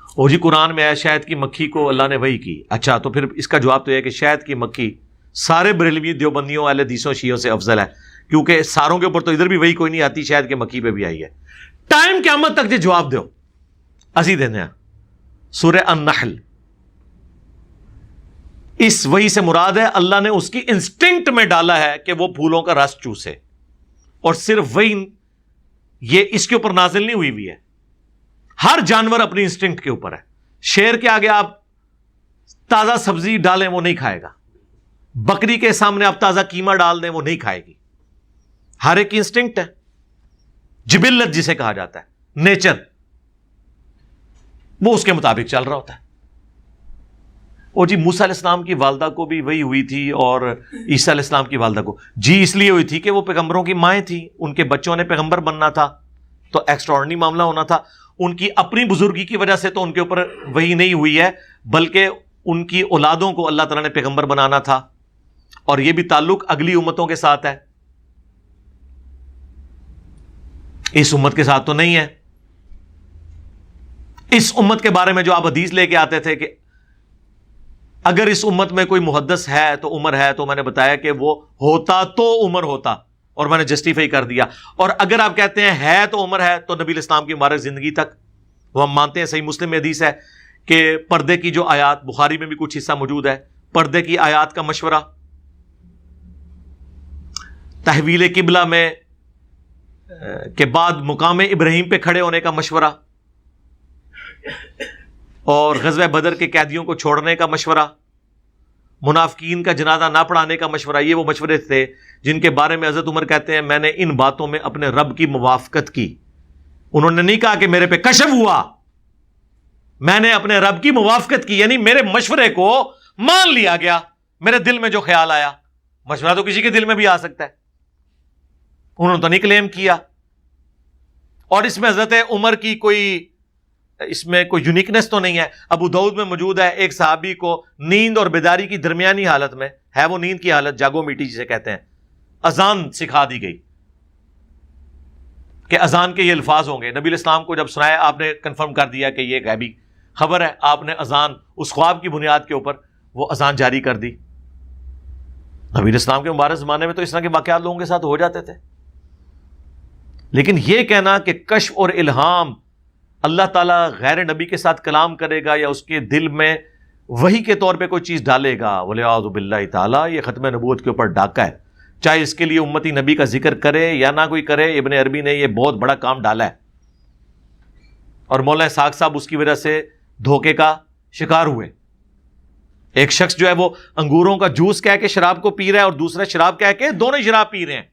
اور جی قرآن میں آیا شہد کی مکھی کو اللہ نے وحی کی. اچھا, تو پھر اس کا جواب تو یہ ہے کہ شہد کی مکھی سارے بریلوی دیوبندیوں اہل حدیثوں شیعوں سے افضل ہے, کیونکہ ساروں کے اوپر تو ادھر بھی وہی کوئی نہیں آتی, شہد کی مکھی پہ بھی آئی ہے. ٹائم قیامت تک جی جواب دو, اسی دینے ہیں. سورہ النحل, اس وحی سے مراد ہے اللہ نے اس کی انسٹنکٹ میں ڈالا ہے کہ وہ پھولوں کا رس چوسے, اور صرف وہی یہ اس کے اوپر نازل نہیں ہوئی ہے. ہر جانور اپنی انسٹنکٹ کے اوپر ہے. شیر کے آگے آپ تازہ سبزی ڈالیں وہ نہیں کھائے گا, بکری کے سامنے آپ تازہ قیمہ ڈال دیں وہ نہیں کھائے گی. ہر ایک کی انسٹنکٹ ہے, جبلت جسے کہا جاتا ہے, نیچر, وہ اس کے مطابق چل رہا ہوتا ہے. اور جی موسیٰ علیہ السلام کی والدہ کو بھی وہی ہوئی تھی اور عیسیٰ علیہ السلام کی والدہ کو, جی اس لیے ہوئی تھی کہ وہ پیغمبروں کی مائیں تھیں, ان کے بچوں نے پیغمبر بننا تھا تو ایکسٹراڈنری معاملہ ہونا تھا. ان کی اپنی بزرگی کی وجہ سے تو ان کے اوپر وہی نہیں ہوئی ہے, بلکہ ان کی اولادوں کو اللہ تعالیٰ نے پیغمبر بنانا تھا, اور یہ بھی تعلق اگلی امتوں کے ساتھ ہے, اس امت کے ساتھ تو نہیں ہے. اس امت کے بارے میں جو آپ حدیث لے کے آتے تھے کہ اگر اس امت میں کوئی محدث ہے تو عمر ہے, تو میں نے بتایا کہ وہ ہوتا تو عمر ہوتا, اور میں نے جسٹیفائی کر دیا. اور اگر آپ کہتے ہیں ہے تو عمر ہے, تو نبی الاسلام کی مبارک زندگی تک وہ ہم مانتے ہیں. صحیح مسلم میں حدیث ہے کہ پردے کی جو آیات, بخاری میں بھی کچھ حصہ موجود ہے, پردے کی آیات کا مشورہ, تحویل قبلہ میں کے بعد مقام ابراہیم پہ کھڑے ہونے کا مشورہ, اور غزوہ بدر کے قیدیوں کو چھوڑنے کا مشورہ, منافقین کا جنازہ نہ پڑھانے کا مشورہ, یہ وہ مشورے تھے جن کے بارے میں حضرت عمر کہتے ہیں میں نے ان باتوں میں اپنے رب کی موافقت کی. انہوں نے نہیں کہا کہ میرے پہ کشف ہوا, میں نے اپنے رب کی موافقت کی, یعنی میرے مشورے کو مان لیا گیا. میرے دل میں جو خیال آیا, مشورہ تو کسی کے دل میں بھی آ سکتا ہے, انہوں نے تو نہیں کلیم کیا. اور اس میں حضرت عمر کی کوئی اس میں کوئی یونیکنس تو نہیں ہے. ابو داؤد میں موجود ہے ایک صحابی کو نیند اور بیداری کی درمیانی حالت میں, ہے وہ نیند کی حالت, جاگو میٹی جسے کہتے ہیں, اذان سکھا دی گئی کہ اذان کے یہ الفاظ ہوں گے. نبی الاسلام کو جب سنایا, آپ نے کنفرم کر دیا کہ یہ غیبی خبر ہے, آپ نے اذان اس خواب کی بنیاد کے اوپر وہ اذان جاری کر دی. نبی الاسلام کے مبارک زمانے میں تو اس طرح کے واقعات لوگوں کے ساتھ ہو جاتے تھے. لیکن یہ کہنا کہ کشف اور الہام اللہ تعالیٰ غیر نبی کے ساتھ کلام کرے گا یا اس کے دل میں وحی کے طور پہ کوئی چیز ڈالے گا, وَلِعَاذُ بِاللَّهِ تعالیٰ, یہ ختم نبوت کے اوپر ڈاکہ ہے. چاہے اس کے لیے امتی نبی کا ذکر کرے یا نہ کوئی کرے, ابن عربی نے یہ بہت بڑا کام ڈالا ہے, اور مولانا اسحاق صاحب اس کی وجہ سے دھوکے کا شکار ہوئے. ایک شخص جو ہے وہ انگوروں کا جوس کہہ کے شراب کو پی رہا ہے, اور دوسرا شراب کہہ کے, دونوں شراب پی رہے ہیں.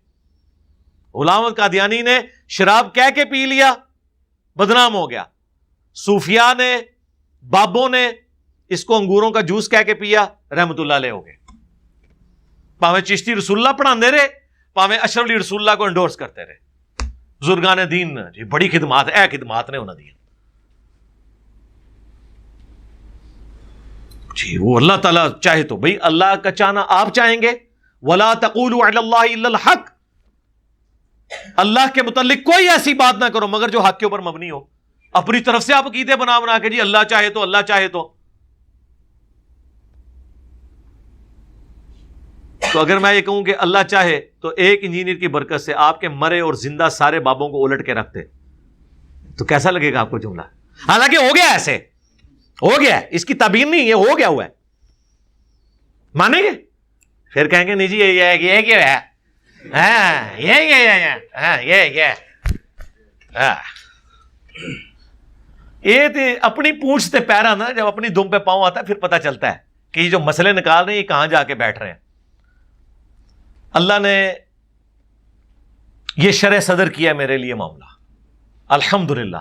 غلام القادیانی نے شراب کہہ کے پی لیا, بدنام ہو گیا. صوفیاء نے, بابوں نے اس کو انگوروں کا جوس کہہ کے پیا, رحمت اللہ علیہ ہو گئے. پاویں چشتی رسول اللہ پڑھاندے رہے, پاویں اشرف علی رسول اللہ کو انڈورس کرتے رہے. بزرگان دین جی بڑی خدمات, اے خدمات نے انہوں نے دی جی. وہ اللہ تعالیٰ چاہے تو, بھئی اللہ کا چاہنا آپ چاہیں گے, وَلَا تَقُولُوا عَلَى اللَّهِ إِلَّا الْحَقِّ, اللہ کے متعلق کوئی ایسی بات نہ کرو مگر جو حق کے اوپر مبنی ہو. اپنی طرف سے آپ عقیدے بنا کے جی اللہ چاہے تو, اللہ چاہے تو اگر میں یہ کہوں کہ اللہ چاہے تو ایک انجینئر کی برکت سے آپ کے مرے اور زندہ سارے بابوں کو الٹ کے رکھتے, تو کیسا لگے گا آپ کو جملہ؟ حالانکہ ہو گیا, ایسے ہو گیا ہے, اس کی تعبیر نہیں, یہ ہو گیا ہوا ہے. مانیں گے؟ پھر کہیں گے نہیں جی یہ کیا ہے, یہ اپنی پونچھ سے پیرا نا, جب اپنی دم پہ پاؤں آتا ہے پھر پتہ چلتا ہے کہ یہ جو مسئلے نکال رہے ہیں یہ کہاں جا کے بیٹھ رہے ہیں. اللہ نے یہ شرح صدر کیا میرے لیے معاملہ, الحمدللہ,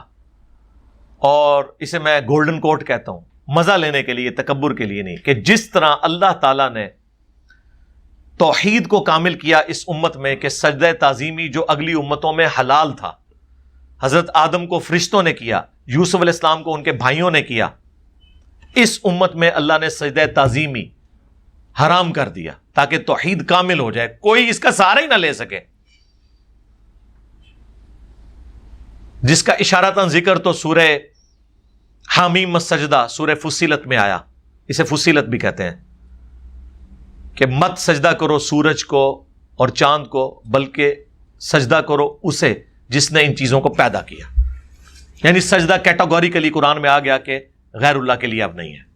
اور اسے میں گولڈن کوٹ کہتا ہوں, مزہ لینے کے لیے, تکبر کے لیے نہیں, کہ جس طرح اللہ تعالیٰ نے توحید کو کامل کیا اس امت میں کہ سجدہ تعظیمی جو اگلی امتوں میں حلال تھا, حضرت آدم کو فرشتوں نے کیا, یوسف علیہ السلام کو ان کے بھائیوں نے کیا, اس امت میں اللہ نے سجدہ تعظیمی حرام کر دیا تاکہ توحید کامل ہو جائے, کوئی اس کا سہارا ہی نہ لے سکے. جس کا اشارتاً ذکر تو سورہ حامیم السجدہ, سورہ فصیلت میں آیا, اسے فصیلت بھی کہتے ہیں, کہ مت سجدہ کرو سورج کو اور چاند کو, بلکہ سجدہ کرو اسے جس نے ان چیزوں کو پیدا کیا. یعنی سجدہ کیٹاگوریکلی قرآن میں آ گیا کہ غیر اللہ کے لیے اب نہیں ہے.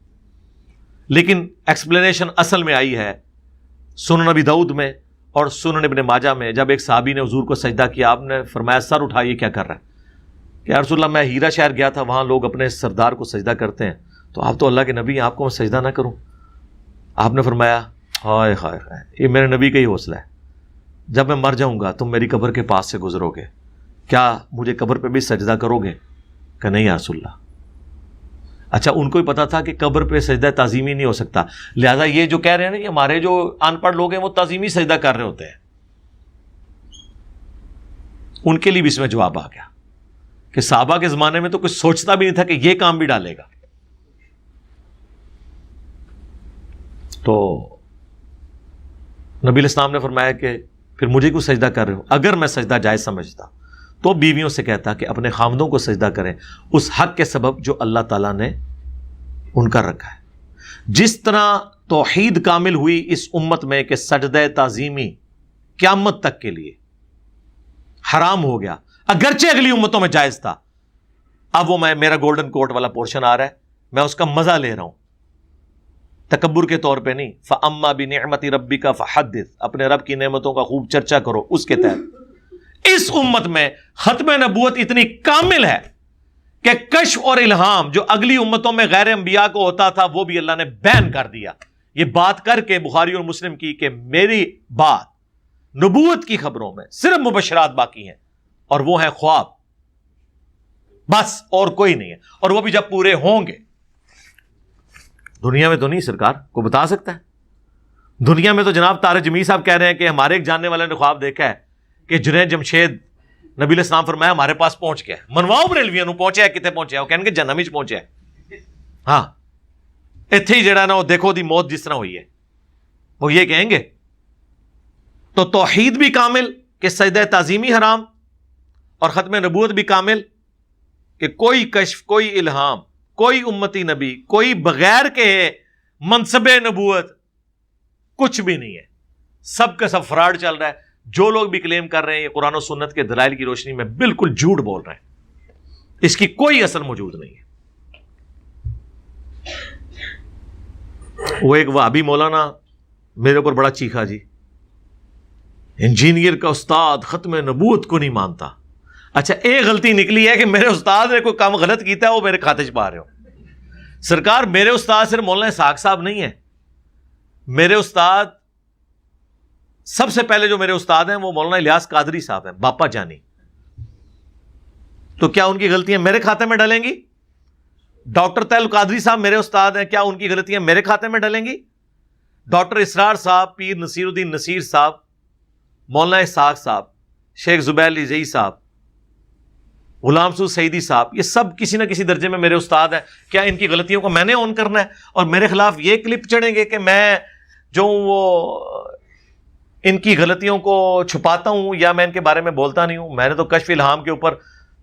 لیکن ایکسپلینیشن اصل میں آئی ہے سنن نبی داؤد میں اور سنن ابن ماجہ میں. جب ایک صحابی نے حضور کو سجدہ کیا, آپ نے فرمایا سر اٹھائیے, کیا کر رہا ہے؟ کہ یا رسول اللہ میں ہیرا شہر گیا تھا, وہاں لوگ اپنے سردار کو سجدہ کرتے ہیں, تو آپ تو اللہ کے نبی ہیں, آپ کو میں سجدہ نہ کروں؟ آپ نے فرمایا ہائے ہائے ہائے، یہ میرے نبی کا ہی حوصلہ ہے، جب میں مر جاؤں گا تم میری قبر کے پاس سے گزرو گے، کیا مجھے قبر پہ بھی سجدہ کرو گے؟ کہ نہیں یا رسول اللہ۔ اچھا ان کو ہی پتا تھا کہ قبر پہ سجدہ تعظیمی نہیں ہو سکتا، لہذا یہ جو کہہ رہے ہیں نا، یہ ہمارے جو ان پڑھ لوگ ہیں وہ تعظیمی سجدہ کر رہے ہوتے ہیں، ان کے لیے بھی اس میں جواب آ گیا کہ صحابہ کے زمانے میں تو کچھ سوچتا بھی نہیں تھا کہ یہ کام بھی ڈالے گا۔ تو نبی علیہ السلام نے فرمایا کہ پھر مجھے کیوں سجدہ کر رہے ہو؟ اگر میں سجدہ جائز سمجھتا تو بیویوں سے کہتا کہ اپنے خامدوں کو سجدہ کریں اس حق کے سبب جو اللہ تعالیٰ نے ان کا رکھا ہے۔ جس طرح توحید کامل ہوئی اس امت میں کہ سجدہ تعظیمی قیامت تک کے لیے حرام ہو گیا، اگرچہ اگلی امتوں میں جائز تھا، اب وہ میرا گولڈن کوٹ والا پورشن آ رہا ہے، میں اس کا مزہ لے رہا ہوں، تکبر کے طور پہ نہیں۔ فَأَمَّا بِنِعْمَةِ رَبِّكَ فَحَدِّثْ، اپنے رب کی نعمتوں کا خوب چرچا کرو، اس کے تحت اس امت میں ختم نبوت اتنی کامل ہے کہ کشف اور الہام جو اگلی امتوں میں غیر انبیاء کو ہوتا تھا وہ بھی اللہ نے بین کر دیا۔ یہ بات کر کے بخاری اور مسلم کی کہ میری بات نبوت کی خبروں میں صرف مبشرات باقی ہیں، اور وہ ہیں خواب، بس اور کوئی نہیں ہے، اور وہ بھی جب پورے ہوں گے۔ دنیا میں تو نہیں، سرکار کو بتا سکتا ہے؟ دنیا میں تو جناب طارق جمیل صاحب کہہ رہے ہیں کہ ہمارے ایک جاننے والے نے خواب دیکھا ہے کہ جنید جمشید نبی علیہ السلام فرمایا ہمارے پاس پہنچ گیا، منواؤ بریلویاں نو پہنچیا ہے، کتے پہنچیا؟ وہ کہیں گے جہنم وچ پہنچیا ہے۔ ہاں ایتھے ہی جڑا نا وہ دیکھو دی موت جس طرح ہوئی ہے، وہ یہ کہیں گے۔ تو توحید بھی کامل کہ سجدہ تعظیمی حرام، اور ختم نبوت بھی کامل کہ کوئی کشف، کوئی الہام، کوئی امتی نبی، کوئی بغیر کے منصب نبوت کچھ بھی نہیں ہے، سب کا سب فراڈ چل رہا ہے۔ جو لوگ بھی کلیم کر رہے ہیں یہ قرآن و سنت کے دلائل کی روشنی میں بالکل جھوٹ بول رہے ہیں، اس کی کوئی اثر موجود نہیں ہے۔ وہ ایک وہابی مولانا میرے اوپر بڑا چیخا، جی انجینئر کا استاد ختم نبوت کو نہیں مانتا۔ اچھا ایک غلطی نکلی ہے کہ میرے استاد نے کوئی کام غلط کیتا ہے، وہ میرے کھاتے چ پا رہے ہو۔ سرکار میرے استاد صرف مولانا اسحاق صاحب نہیں ہے، میرے استاد سب سے پہلے جو میرے استاد ہیں وہ مولانا الیاس قادری صاحب ہیں، باپا جانی۔ تو کیا ان کی غلطیاں میرے کھاتے میں ڈلیں گی؟ ڈاکٹر طیل قادری صاحب میرے استاد ہیں، کیا ان کی غلطیاں میرے کھاتے میں ڈلیں گی؟ ڈاکٹر اسرار صاحب، پیر نصیر الدین نصیر صاحب، مولانا اسحاق صاحب، شیخ زبیر علی زئی صاحب، غلام سعود سعیدی صاحب، یہ سب کسی نہ کسی درجے میں میرے استاد ہیں، کیا ان کی غلطیوں کو میں نے اون کرنا ہے اور میرے خلاف یہ کلپ چڑھیں گے کہ میں جو وہ ان کی غلطیوں کو چھپاتا ہوں یا میں ان کے بارے میں بولتا نہیں ہوں؟ میں نے تو کشف الہام کے اوپر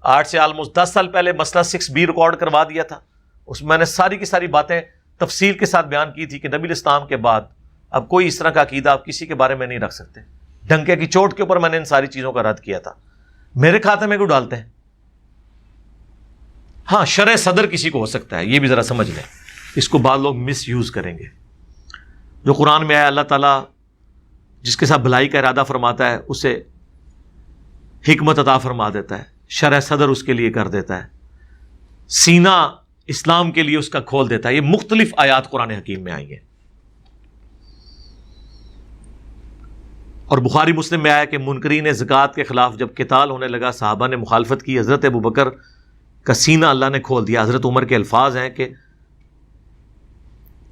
8 سے آلموسٹ 10 سال پہلے مسئلہ 6B ریکارڈ کروا دیا تھا، اس میں میں نے ساری کی ساری باتیں تفصیل کے ساتھ بیان کی تھی کہ نبی الاسلام کے بعد اب کوئی اس طرح کا عقیدہ آپ کسی کے بارے میں نہیں رکھ سکتے۔ ڈنکے کی چوٹ کے اوپر میں نے ان ساری چیزوں کا رد کیا تھا، میرے کھاتے میں کیوں ڈالتے ہیں؟ ہاں شرع صدر کسی کو ہو سکتا ہے، یہ بھی ذرا سمجھ لیں، اس کو بعض لوگ مس یوز کریں گے۔ جو قرآن میں آیا اللہ تعالیٰ جس کے ساتھ بھلائی کا ارادہ فرماتا ہے اسے حکمت عطا فرما دیتا ہے، شرع صدر اس کے لیے کر دیتا ہے، سینہ اسلام کے لیے اس کا کھول دیتا ہے۔ یہ مختلف آیات قرآن حکیم میں آئی ہیں، اور بخاری مسلم میں آیا کہ منکرین زکوٰۃ کے خلاف جب قتال ہونے لگا، صحابہ نے مخالفت کی، حضرت ابوبکر کا سینہ اللہ نے کھول دیا۔ حضرت عمر کے الفاظ ہیں کہ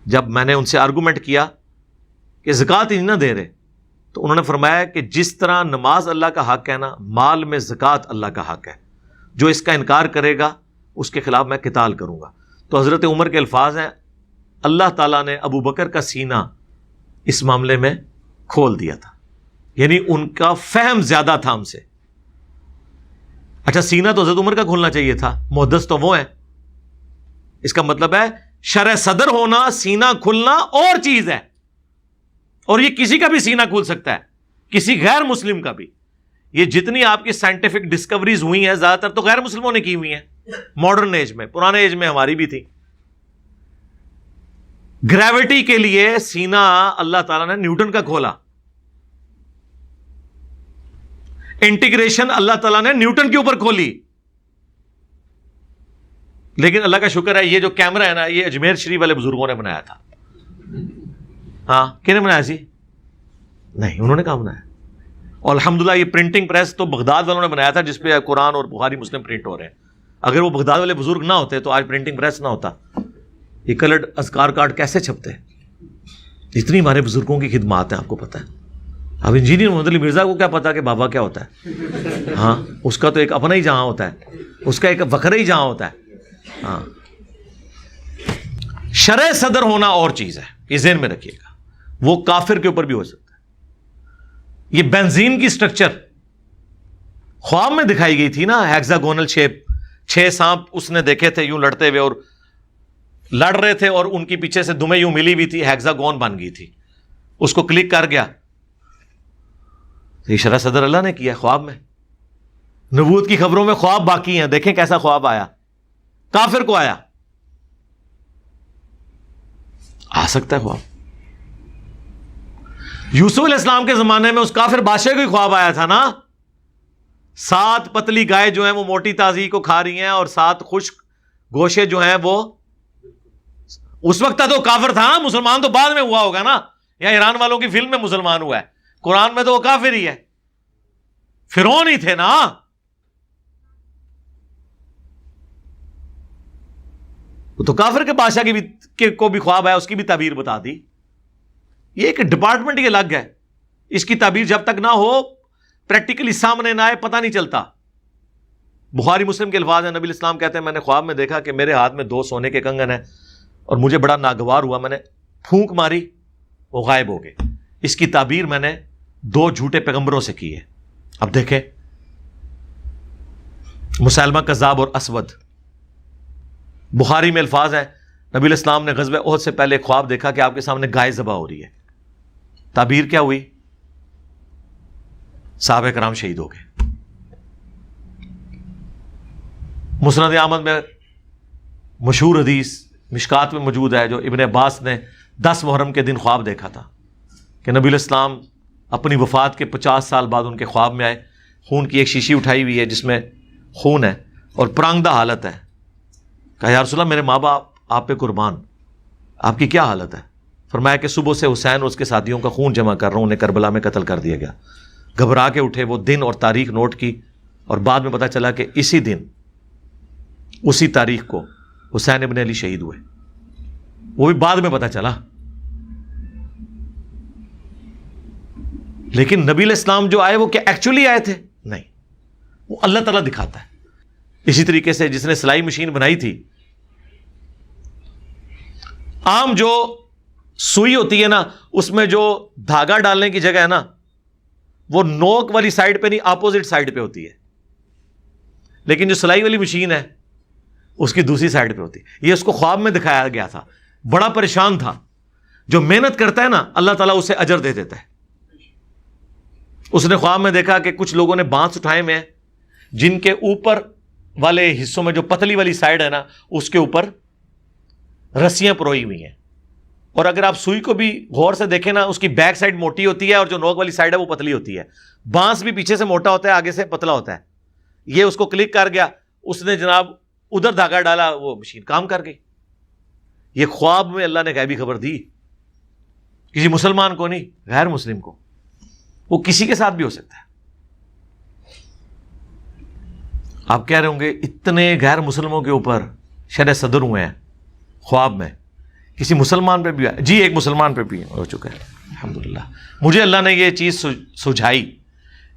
جب میں نے ان سے آرگومنٹ کیا کہ زکوٰۃ ہی نہ دے رہے، تو انہوں نے فرمایا کہ جس طرح نماز اللہ کا حق ہے نا، مال میں زکوٰۃ اللہ کا حق ہے، جو اس کا انکار کرے گا اس کے خلاف میں قتال کروں گا۔ تو حضرت عمر کے الفاظ ہیں اللہ تعالیٰ نے ابو بکر کا سینہ اس معاملے میں کھول دیا تھا، یعنی ان کا فہم زیادہ تھا ہم سے۔ اچھا سینہ تو حضرت عمر کا کھولنا چاہیے تھا، محدث تو وہ ہیں۔ اس کا مطلب ہے شرع صدر ہونا، سینہ کھلنا اور چیز ہے، اور یہ کسی کا بھی سینہ کھول سکتا ہے، کسی غیر مسلم کا بھی۔ یہ جتنی آپ کی سائنٹیفک ڈسکوریز ہوئی ہیں زیادہ تر تو غیر مسلموں نے کی ہوئی ہیں، ماڈرن ایج میں، پرانے ایج میں ہماری بھی تھی۔ گریوٹی کے لیے سینہ اللہ تعالیٰ نے نیوٹن کا کھولا، انٹیگریشن اللہ تعالیٰ نے نیوٹن کے اوپر کھولی۔ لیکن اللہ کا شکر ہے یہ جو کیمرہ ہے نا، یہ اجمیر شریف والے بزرگوں نے بنایا تھا۔ ہاں کہنے بنایا سی؟ نہیں، انہوں نے کہاں بنایا؟ اور الحمدللہ یہ پرنٹنگ پریس تو بغداد والوں نے بنایا تھا جس پہ قرآن اور بخاری مسلم پرنٹ ہو رہے ہیں. اگر وہ بغداد والے بزرگ نہ ہوتے تو آج پرنٹنگ پریس نہ ہوتا. یہ کلرڈ اذکار کارڈ کیسے چھپتے ہیں؟ اتنی ہمارے بزرگوں کی خدمات ہیں، آپ کو پتہ ہے. اب انجینئر محمد علی مرزا کو کیا پتا کہ بابا کیا ہوتا ہے؟ ہاں، اس کا تو ایک اپنا ہی جہاں ہوتا ہے، اس کا ایک وکھرا ہی جہاں ہوتا ہے. ہاں، شرع صدر ہونا اور چیز ہے، یہ ذہن میں رکھیے گا. وہ کافر کے اوپر بھی ہو سکتا ہے. یہ بنزین کی سٹرکچر خواب میں دکھائی گئی تھی نا، ہیگزاگونل شیپ، 6 سانپ اس نے دیکھے تھے یوں لڑتے ہوئے، اور لڑ رہے تھے اور ان کی پیچھے سے دمیں یوں ملی ہوئی تھی، ہیگزاگون بن گئی تھی. اس کو کلک کر گیا. یہ شرع صدر اللہ نے کیا خواب میں. نبوت کی خبروں میں خواب باقی ہیں، دیکھیں کیسا خواب آیا. کافر کو آیا، آ سکتا ہے خواب. یوسف علیہ السلام کے زمانے میں اس کافر بادشاہ کو ہی خواب آیا تھا نا. 7 پتلی گائے جو ہیں وہ موٹی تازی کو کھا رہی ہیں، اور 7 خشک گوشے جو ہیں وہ، اس وقت تو کافر تھا نا. مسلمان تو بعد میں ہوا ہوگا نا، یا ایران والوں کی فلم میں مسلمان ہوا ہے. قرآن میں تو وہ کافر ہی ہے، فرعون ہی تھے نا. وہ تو کافر کے بادشاہ کی بھی کو بھی خواب ہے، اس کی بھی تعبیر بتا دی. یہ ایک ڈپارٹمنٹ ہی الگ ہے. اس کی تعبیر جب تک نہ ہو، پریکٹیکلی سامنے نہ آئے، پتہ نہیں چلتا. بخاری مسلم کے الفاظ ہیں، نبی الاسلام کہتے ہیں میں نے خواب میں دیکھا کہ میرے ہاتھ میں 2 سونے کے کنگن ہیں، اور مجھے بڑا ناگوار ہوا. میں نے پھونک ماری، وہ غائب ہو گئے. اس کی تعبیر میں نے 2 جھوٹے پیغمبروں سے کی ہے. اب دیکھیں، مسلمہ کذاب اور اسود. بخاری میں الفاظ ہیں، نبی الاسلام نے غزوہ احد سے پہلے خواب دیکھا کہ آپ کے سامنے گائے ذبح ہو رہی ہے. تعبیر کیا ہوئی؟ صحابہ کرام شہید ہو گئے. مسند احمد میں مشہور حدیث مشکات میں موجود ہے، جو ابن عباس نے 10 محرم کے دن خواب دیکھا تھا کہ نبی الاسلام اپنی وفات کے 50 سال بعد ان کے خواب میں آئے. خون کی ایک شیشی اٹھائی ہوئی ہے جس میں خون ہے اور پرانگدہ حالت ہے. کہا یا رسول اللہ میرے ماں باپ آپ پہ قربان، آپ کی کیا حالت ہے؟ فرمایا کہ صبح سے حسین اور اس کے ساتھیوں کا خون جمع کر رہا ہوں، انہیں کربلا میں قتل کر دیا گیا. گھبرا کے اٹھے، وہ دن اور تاریخ نوٹ کی، اور بعد میں پتہ چلا کہ اسی دن، اسی تاریخ کو حسین ابن علی شہید ہوئے. وہ بھی بعد میں پتہ چلا. لیکن نبی علیہ السلام جو آئے وہ کیا ایکچولی آئے تھے؟ نہیں، وہ اللہ تعالیٰ دکھاتا ہے. اسی طریقے سے جس نے سلائی مشین بنائی تھی، عام جو سوئی ہوتی ہے نا، اس میں جو دھاگا ڈالنے کی جگہ ہے نا، وہ نوک والی سائڈ پہ نہیں، اپوزٹ سائڈ پہ ہوتی ہے. لیکن جو سلائی والی مشین ہے اس کی دوسری سائڈ پہ ہوتی ہے. یہ اس کو خواب میں دکھایا گیا تھا. بڑا پریشان تھا. جو محنت کرتا ہے نا، اللہ تعالیٰ اسے اجر دے دیتا ہے. اس نے خواب میں دیکھا کہ کچھ لوگوں نے بانس اٹھائے میں، جن کے اوپر والے حصوں میں جو پتلی والی سائڈ ہے نا، اس کے اوپر رسیاں پروئی ہوئی ہیں. اور اگر آپ سوئی کو بھی غور سے دیکھیں نا، اس کی بیک سائڈ موٹی ہوتی ہے اور جو نوک والی سائڈ ہے وہ پتلی ہوتی ہے. بانس بھی پیچھے سے موٹا ہوتا ہے، آگے سے پتلا ہوتا ہے. یہ اس کو کلک کر گیا، اس نے جناب ادھر دھاگا ڈالا، وہ مشین کام کر گئی. یہ خواب میں اللہ نے غیبی خبر دی، کسی مسلمان کو نہیں، غیر مسلم کو. وہ کسی کے ساتھ بھی ہو سکتا ہے. آپ کہہ رہے ہوں گے اتنے غیر مسلموں کے اوپر شرع صدر ہوئے ہیں خواب میں، کسی مسلمان پہ بھی ہے؟ جی، ایک مسلمان پہ بھی ہو چکا ہے الحمدللہ. مجھے اللہ نے یہ چیز سجھائی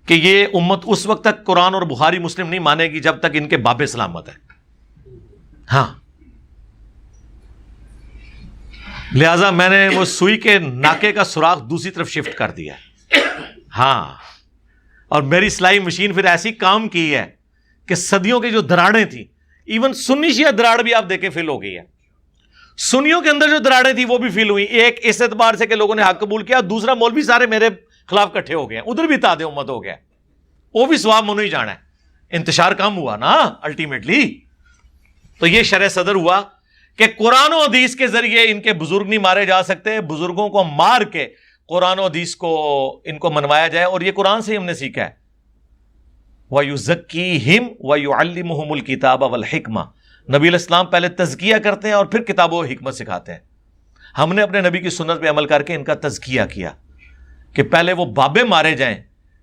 کہ یہ امت اس وقت تک قرآن اور بخاری مسلم نہیں مانے گی جب تک ان کے باب سلامت ہے. ہاں، لہذا میں نے وہ سوئی کے ناکے کا سوراخ دوسری طرف شفٹ کر دیا. ہاں، اور میری سلائی مشین پھر ایسی کام کی ہے کہ صدیوں کی جو دراڑیں تھیں، ایون سنی شیعہ دراڑ بھی آپ دیکھیں فل ہو گئی ہے. سنیوں کے اندر جو دراڑیں تھیں وہ بھی فل ہوئی. ایک اس اعتبار سے کہ لوگوں نے حق قبول کیا، دوسرا مولوی سارے میرے خلاف اکٹھے ہو گئے ہیں، ادھر بھی اتحاد امت ہو گیا. وہ بھی ثواب منو ہی جانا ہے، انتشار کم ہوا نا الٹیمیٹلی. تو یہ شرع صدر ہوا کہ قرآن و حدیث کے ذریعے ان کے بزرگ نہیں مارے جا سکتے، بزرگوں کو مار کے قرآن و حدیث کو ان کو منوایا جائے. اور یہ قرآن سے ہی ہم نے سیکھا ہے. وَيُزَكِّيهِمْ وَيُعَلِّمُهُمُ الْكِتَابَ وَالْحِكْمَةَ. نبی علیہ السلام پہلے تزکیہ کرتے ہیں اور پھر کتاب و حکمت سکھاتے ہیں. ہم نے اپنے نبی کی سنت پہ عمل کر کے ان کا تزکیہ کیا کہ پہلے وہ بابے مارے جائیں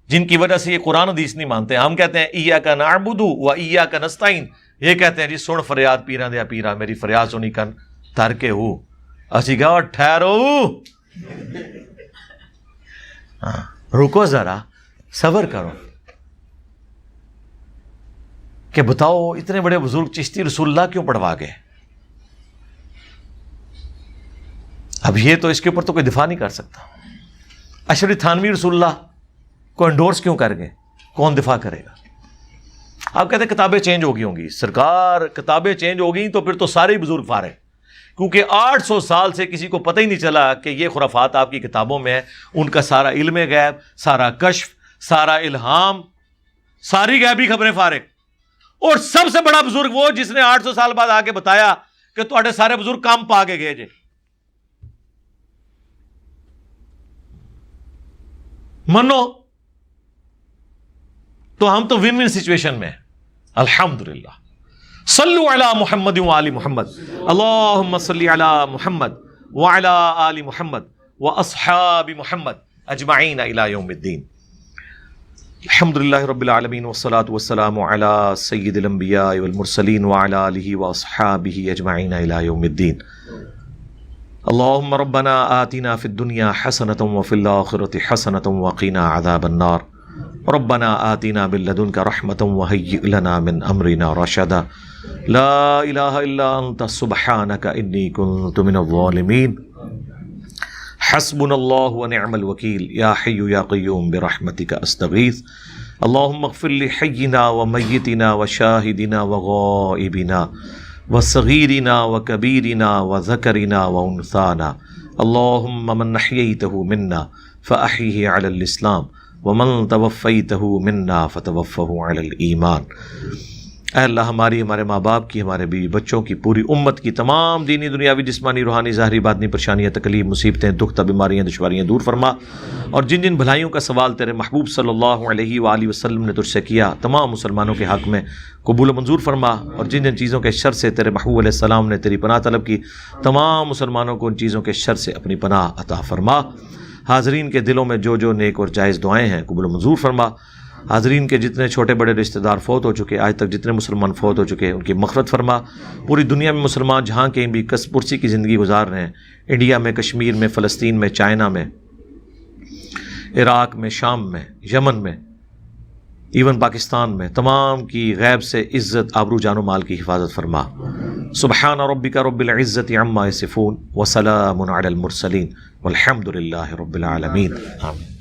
جن کی وجہ سے یہ قرآن حدیث نہیں مانتے. ہم کہتے ہیں ایاک نعبد و ایاک نستعین, یہ کہتے ہیں جی سن فریاد پیراں دیا پیرا, میری فریاد سنی کن تر کے ہو. اسی کہا ٹھہرو, رکو ذرا, صبر کرو کہ بتاؤ اتنے بڑے بزرگ چشتی رسول اللہ کیوں پڑھوا گئے. اب یہ تو اس کے اوپر تو کوئی دفاع نہیں کر سکتا. اشرف تھانوی رسول اللہ کو انڈورس کیوں کر گئے, کون دفاع کرے گا؟ آپ کہتے ہیں کتابیں چینج ہو گئی ہوں گی. سرکار کتابیں چینج ہو گئی تو پھر تو سارے بزرگ فارغ, کیونکہ 800 سال سے کسی کو پتہ ہی نہیں چلا کہ یہ خرافات آپ کی کتابوں میں ہے. ان کا سارا علم غیب, سارا کشف, سارا الہام, ساری غیبی خبریں فارغ. اور سب سے بڑا بزرگ وہ جس نے 800 سال بعد آ کے بتایا کہ تہاڈے سارے بزرگ کام پا کے گئے جے. منو تو ہم تو ون ون سچویشن میں. الحمدللہ. صلو علی محمد و آل محمد, اللہم صلی علی محمد وعلی آل محمد واصحاب محمد اجمعین الی یوم الدین. الحمدللہ رب العالمین والصلاة والسلام علی سید الانبیاء والمرسلین وعلی آلہ واصحابہ اجمعین الی یوم الدین. اللہم ربنا آتنا فی الدنیا حسنة وفی الآخرة حسنة وقنا عذاب النار. ربنا آتنا من لدنک رحمة وهیئ لنا من امرنا رشدا. لا الہ الا انت سبحانک انی کنت من الظالمین. حسبنا اللہ ونعم الوکیل. یا حی یا قیوم برحمتک استغیث. اللہم اغفر لحینا ومیتنا وشاہدنا وغائبنا وصغیرنا وکبیرنا وذکرنا وانثانا. اللہم من احییتہ منا فاحیہ علی الاسلام ومن توفیتہ منا فتوفہ علی الایمان. اے اللہ ہماری, ہمارے ماں باپ کی, ہمارے بیوی بچوں کی, پوری امت کی تمام دینی دنیاوی جسمانی روحانی ظاہری باطنی پریشانیاں تکلیف مصیبتیں دکھ بیماریاں دشواریاں دور فرما. اور جن جن بھلائیوں کا سوال تیرے محبوب صلی اللہ علیہ وآلہ وسلم نے تجھ سے کیا تمام مسلمانوں کے حق میں قبول و منظور فرما. اور جن جن چیزوں کے شر سے تیرے محبوب علیہ السلام نے تیری پناہ طلب کی تمام مسلمانوں کو ان چیزوں کے شر سے اپنی پناہ عطا فرما. حاضرین کے دلوں میں جو جو نیک اور جائز دعائیں ہیں قبول و منظور فرما. حاضرین کے جتنے چھوٹے بڑے رشتہ دار فوت ہو چکے, آج تک جتنے مسلمان فوت ہو چکے, ان کی مغفرت فرما. پوری دنیا میں مسلمان جہاں کہیں بھی کس پرسی کی زندگی گزار رہے ہیں, انڈیا میں, کشمیر میں, فلسطین میں, چائنا میں, عراق میں, شام میں, یمن میں, ایون پاکستان میں, تمام کی غیب سے عزت آبرو جان و مال کی حفاظت فرما. سبحان ربک رب العزت عما یصفون وسلام علی المرسلین والحمد للہ رب العالمین. آمین.